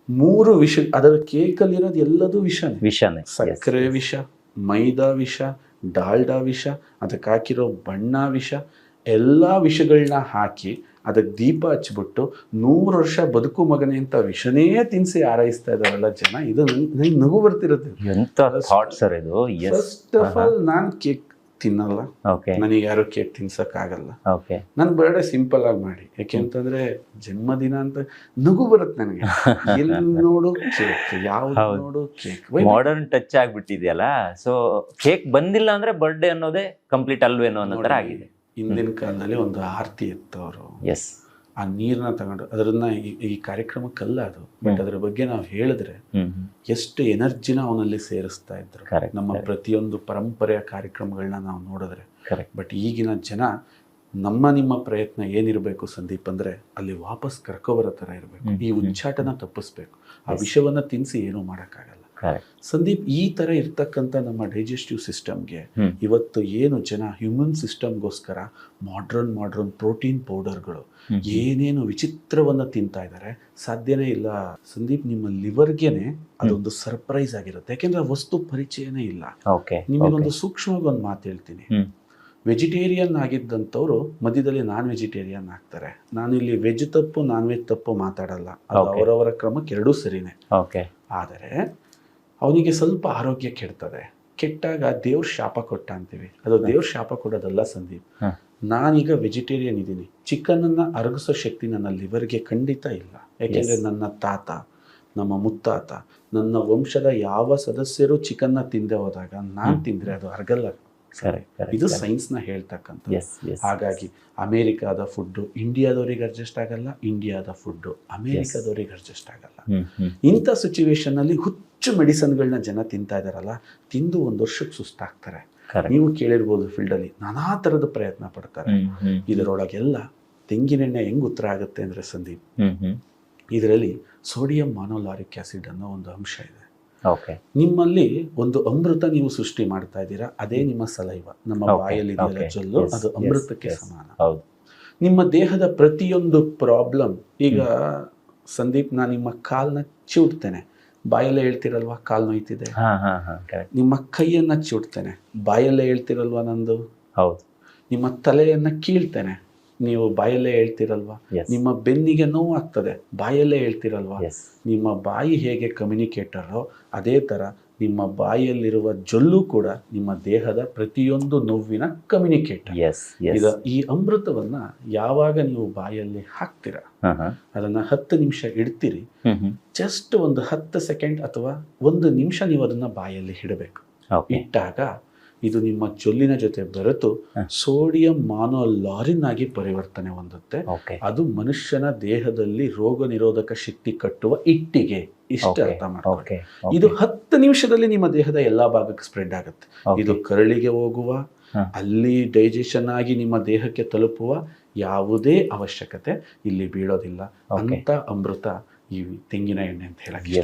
3 ವಿಷ, ಅದರ ಕೇಕಲ್ಲಿರೋದು ಎಲ್ಲದೂ ವಿಷನೇ. ಸಕ್ಕರೆ ವಿಷ, ಮೈದಾ ವಿಷ, ಡಾಲ್ಡಾ ವಿಷ, ಅದಕ್ಕೆ ಹಾಕಿರೋ ಬಣ್ಣ ವಿಷ, ಎಲ್ಲ ವಿಷಗಳನ್ನ ಹಾಕಿ ಅದಕ್ಕೆ ದೀಪ ಹಚ್ಬಿಟ್ಟು 100 ವರ್ಷ ಬದುಕು ಮಗನೇ ಅಂತ ವಿಷನೇ ತಿನ್ಸಿ ಆರೈಸ್ತಾ ಇದ್ದಾರಲ್ಲ ಜನ. ಇದು ನನಗೆ ನಗು ಬರ್ತಿರುತ್ತೆ. ಫಸ್ಟ್ ಆಫ್ ಆಲ್ ನಾನು ಕೇಕ್ ತಿನ್ನಲ್ಲ, ನನಗೆ ಯಾರು ಕೇಕ್ ತಿನ್ಸಕ್ಕಾಗಲ್ಲ. ನನ್ನ ಬರ್ಡೇ ಸಿಂಪಲ್ ಆಗಿ ಮಾಡಿ, ಯಾಕೆಂತಂದ್ರೆ ಜನ್ಮದಿನ ಅಂತ ನಗು ಬರುತ್ತೆ ನನಗೆ. ಎಲ್ಲಿ ನೋಡು ಕೇಕ್, ಯಾವ್ದು ನೋಡು ಕೇಕ್. ಮಾಡರ್ನ್ ಟಚ್ ಆಗ್ಬಿಟ್ಟಿದೆಯಲ್ಲ, ಸೊ ಕೇಕ್ ಬಂದಿಲ್ಲ ಅಂದ್ರೆ ಬರ್ಡೇ ಅನ್ನೋದೇ ಕಂಪ್ಲೀಟ್ ಅಲ್ವೇನೋ ಅನ್ನೋ ತರ ಆಗಿದೆ. ಹಿಂದಿನ ಕಾಲದಲ್ಲಿ ಒಂದು ಆರತಿ ಇತ್ತು, ಅವರು ಎಸ್ ಆ ನೀರನ್ನ ತಗೊಂಡು ಅದನ್ನ ಈ ಕಾರ್ಯಕ್ರಮಕ್ಕಲ್ಲ ಅದು, ಬಟ್ ಅದ್ರ ಬಗ್ಗೆ ನಾವು ಹೇಳಿದ್ರೆ ಎಷ್ಟು ಎನರ್ಜಿನ ಅವನಲ್ಲಿ ಸೇರಿಸ್ತಾ ಇದ್ರು. ನಮ್ಮ ಪ್ರತಿಯೊಂದು ಪರಂಪರೆಯ ಕಾರ್ಯಕ್ರಮಗಳನ್ನ ನಾವು ನೋಡಿದ್ರೆ. ಬಟ್ ಈಗಿನ ಜನ, ನಿಮ್ಮ ಪ್ರಯತ್ನ ಏನಿರಬೇಕು ಸಂದೀಪ್ ಅಂದ್ರೆ ಅಲ್ಲಿ ವಾಪಸ್ ಕರ್ಕೊಬರೋ ತರ ಇರಬೇಕು. ಈ ಉಚ್ಚಾಟನ ತಪ್ಪಿಸ್ಬೇಕು. ಆ ವಿಷವನ್ನ ತಿನ್ಸಿ ಏನೂ ಮಾಡೋಕ್ಕಾಗಲ್ಲ. ಸಂದೀಪ್, ಈ ತರ ಇರ್ತಕ್ಕಂಥ ನಮ್ಮ ಡೈಜೆಸ್ಟಿವ್ ಸಿಸ್ಟಮ್ಗೆ ಇವತ್ತು ಏನು ಜನ ಹ್ಯೂಮನ್ ಸಿಸ್ಟಮ್ಗೋಸ್ಕರ ಮಾಡ್ರನ್ ಪ್ರೋಟೀನ್ ಪೌಡರ್ಗಳು ಏನೇನು ವಿಚಿತ್ರವನ್ನ ತಿಂತಾ ಇದ್ದಾರೆ, ಸಾಧ್ಯನೇ ಇಲ್ಲ ಸಂದೀಪ್. ನಿಮ್ಮ ಲಿವರ್ಗೆನೆ ಅದೊಂದು ಸರ್ಪ್ರೈಸ್ ಆಗಿರುತ್ತೆ, ಯಾಕೆಂದ್ರೆ ಆ ವಸ್ತು ಪರಿಚಯನೇ ಇಲ್ಲ. ನಿಮಗೊಂದು ಸೂಕ್ಷ್ಮವಾಗಿ ಒಂದು ಮಾತು ಹೇಳ್ತೀನಿ. ವೆಜಿಟೇರಿಯನ್ ಆಗಿದ್ದಂಥವ್ರು ಮಧ್ಯದಲ್ಲಿ ನಾನ್ ವೆಜಿಟೇರಿಯನ್ ಆಗ್ತಾರೆ. ನಾನು ಇಲ್ಲಿ ವೆಜ್ ತಪ್ಪು ನಾನ್ ವೆಜ್ ತಪ್ಪು ಮಾತಾಡಲ್ಲ, ಅದು ಅವರವರ ಕ್ರಮಕ್ಕೆ ಎರಡೂ ಸರಿನೇ. ಆದರೆ ಅವನಿಗೆ ಸ್ವಲ್ಪ ಆರೋಗ್ಯ ಕೆಡ್ತದೆ, ಕೆಟ್ಟಾಗ ದೇವ್ರ ಶಾಪ ಕೊಟ್ಟ ಅಂತೀವಿ. ಅದು ದೇವ್ರ ಶಾಪ ಕೊಡೋದಲ್ಲ ಸಂದೀಪ್. ನಾನೀಗ ವೆಜಿಟೇರಿಯನ್ ಇದ್ದೀನಿ, ಚಿಕನನ್ನು ಅರಗಿಸೋ ಶಕ್ತಿ ನನ್ನ ಲಿವರ್ಗೆ ಖಂಡಿತ ಇಲ್ಲ. ಯಾಕೆಂದರೆ ನನ್ನ ತಾತ, ನಮ್ಮ ಮುತ್ತಾತ, ನನ್ನ ವಂಶದ ಯಾವ ಸದಸ್ಯರು ಚಿಕನ್ನ ತಿಂದೆ ಹೋದಾಗ ನಾನು ತಿಂದರೆ ಅದು ಅರಗಲ್ಲ. ಇದು ಸೈನ್ಸ್ನ ಹೇಳ್ತಕ್ಕಂಥ. ಹಾಗಾಗಿ ಅಮೇರಿಕಾದ ಫುಡ್ಡು ಇಂಡಿಯಾದವ್ರಿಗೆ ಅಡ್ಜಸ್ಟ್ ಆಗಲ್ಲ, ಇಂಡಿಯಾದ ಫುಡ್ಡು ಅಮೇರಿಕಾದವ್ರಿಗೆ ಅಡ್ಜಸ್ಟ್ ಆಗಲ್ಲ. ಇಂಥ ಸಿಚುವೇಶನ್ ಅಲ್ಲಿ ಹುಚ್ಚು ಮೆಡಿಸನ್ಗಳನ್ನ ಜನ ತಿಂತಾ ಇದಾರಲ್ಲ, ತಿಂದು 1 ವರ್ಷಕ್ಕೆ ಸುಸ್ತಾಗ್ತಾರೆ. ನೀವು ಕೇಳಿರ್ಬೋದು, ಫೀಲ್ಡಲ್ಲಿ ನಾನಾ ಥರದ ಪ್ರಯತ್ನ ಪಡ್ತಾರೆ. ಇದರೊಳಗೆಲ್ಲ ತೆಂಗಿನೆಣ್ಣೆ ಹೆಂಗ್ ಉತ್ತರ ಆಗುತ್ತೆ ಅಂದ್ರೆ ಸಂದೀಪ್, ಇದರಲ್ಲಿ ಸೋಡಿಯಂ ಮಾನೋಲಾರಿಕ್ ಆಸಿಡ್ ಅನ್ನೋ ಒಂದು ಅಂಶ ಇದೆ. ನಿಮ್ಮಲ್ಲಿ ಒಂದು ಅಮೃತ ನೀವು ಸೃಷ್ಟಿ ಮಾಡ್ತಾ ಇದ್ದೀರಾ, ಅದೇ ನಿಮ್ಮ ಸಲೈವ, ನಮ್ಮ ಬಾಯಲ್ಲಿ ಜೊಲ್ಲು, ಅದು ಅಮೃತಕ್ಕೆ ಸಮಾನ. ನಿಮ್ಮ ದೇಹದ ಪ್ರತಿಯೊಂದು ಪ್ರಾಬ್ಲಮ್, ಈಗ ಸಂದೀಪ್ ನಾನು ನಿಮ್ಮ ಕಾಲ್ನ ಚಿವುಡ್ತೇನೆ, ಬಾಯಲ್ಲೇ ಹೇಳ್ತಿರಲ್ವಾ ಕಾಲ್ ನೋಯ್ತಿದೆ. ನಿಮ್ಮ ಕೈಯನ್ನ ಚಿವುಡ್ತೇನೆ, ಬಾಯಲ್ಲೇ ಹೇಳ್ತಿರಲ್ವಾ ನಂದು. ನಿಮ್ಮ ತಲೆಯನ್ನ ಕೀಳ್ತೇನೆ, ನೀವು ಬಾಯಲ್ಲೇ ಹೇಳ್ತಿರಲ್ವಾ. ನಿಮ್ಮ ಬೆನ್ನಿಗೆ ನೋವು ಆಗ್ತದೆ, ಬಾಯಲ್ಲೇ ಹೇಳ್ತಿರಲ್ವಾ. ನಿಮ್ಮ ಬಾಯಿ ಹೇಗೆ ಕಮ್ಯುನಿಕೇಟರೋ ಅದೇ ತರ ನಿಮ್ಮ ಬಾಯಲ್ಲಿರುವ ಜೊಲ್ಲು ಕೂಡ ನಿಮ್ಮ ದೇಹದ ಪ್ರತಿಯೊಂದು ನೋವಿನ ಕಮ್ಯುನಿಕೇಟರ್. ಈ ಅಮೃತವನ್ನ ಯಾವಾಗ ನೀವು ಬಾಯಲ್ಲಿ ಹಾಕ್ತೀರಾ, ಅದನ್ನ 10 ನಿಮಿಷ ಇಡ್ತೀರಿ. ಜಸ್ಟ್ ಒಂದು 10 ಸೆಕೆಂಡ್ ಅಥವಾ 1 ನಿಮಿಷ ನೀವು ಅದನ್ನ ಬಾಯಲ್ಲಿ ಇಡಬೇಕು. ಇಟ್ಟಾಗ ಇದು ನಿಮ್ಮ ಜೊಲ್ಲಿನ ಜೊತೆ ಬೆರೆತು ಸೋಡಿಯಂ ಮಾನೋಲಾರಿನ್ ಆಗಿ ಪರಿವರ್ತನೆ ಹೊಂದುತ್ತೆ. ಅದು ಮನುಷ್ಯನ ದೇಹದಲ್ಲಿ ರೋಗ ನಿರೋಧಕ ಶಕ್ತಿ ಕಟ್ಟುವ ಇಟ್ಟಿಗೆ. ಇಷ್ಟ ಅರ್ಥ ಮಾಡ್ಕೊಳ್ಳಿ. ಇದು 10 ನಿಮಿಷದಲ್ಲಿ ನಿಮ್ಮ ದೇಹದ ಎಲ್ಲಾ ಭಾಗಕ್ಕೆ ಸ್ಪ್ರೆಡ್ ಆಗುತ್ತೆ. ಇದು ಕರಳಿಗೆ ಹೋಗುವ, ಅಲ್ಲಿ ಡೈಜೆಷನ್ ಆಗಿ ನಿಮ್ಮ ದೇಹಕ್ಕೆ ತಲುಪುವ ಯಾವುದೇ ಅವಶ್ಯಕತೆ ಇಲ್ಲಿ ಬೀಳೋದಿಲ್ಲ. ಅಂತ ಅಮೃತ ಈ ತೆಂಗಿನ ಎಣ್ಣೆ ಅಂತ ಹೇಳಕ್ಕೆ.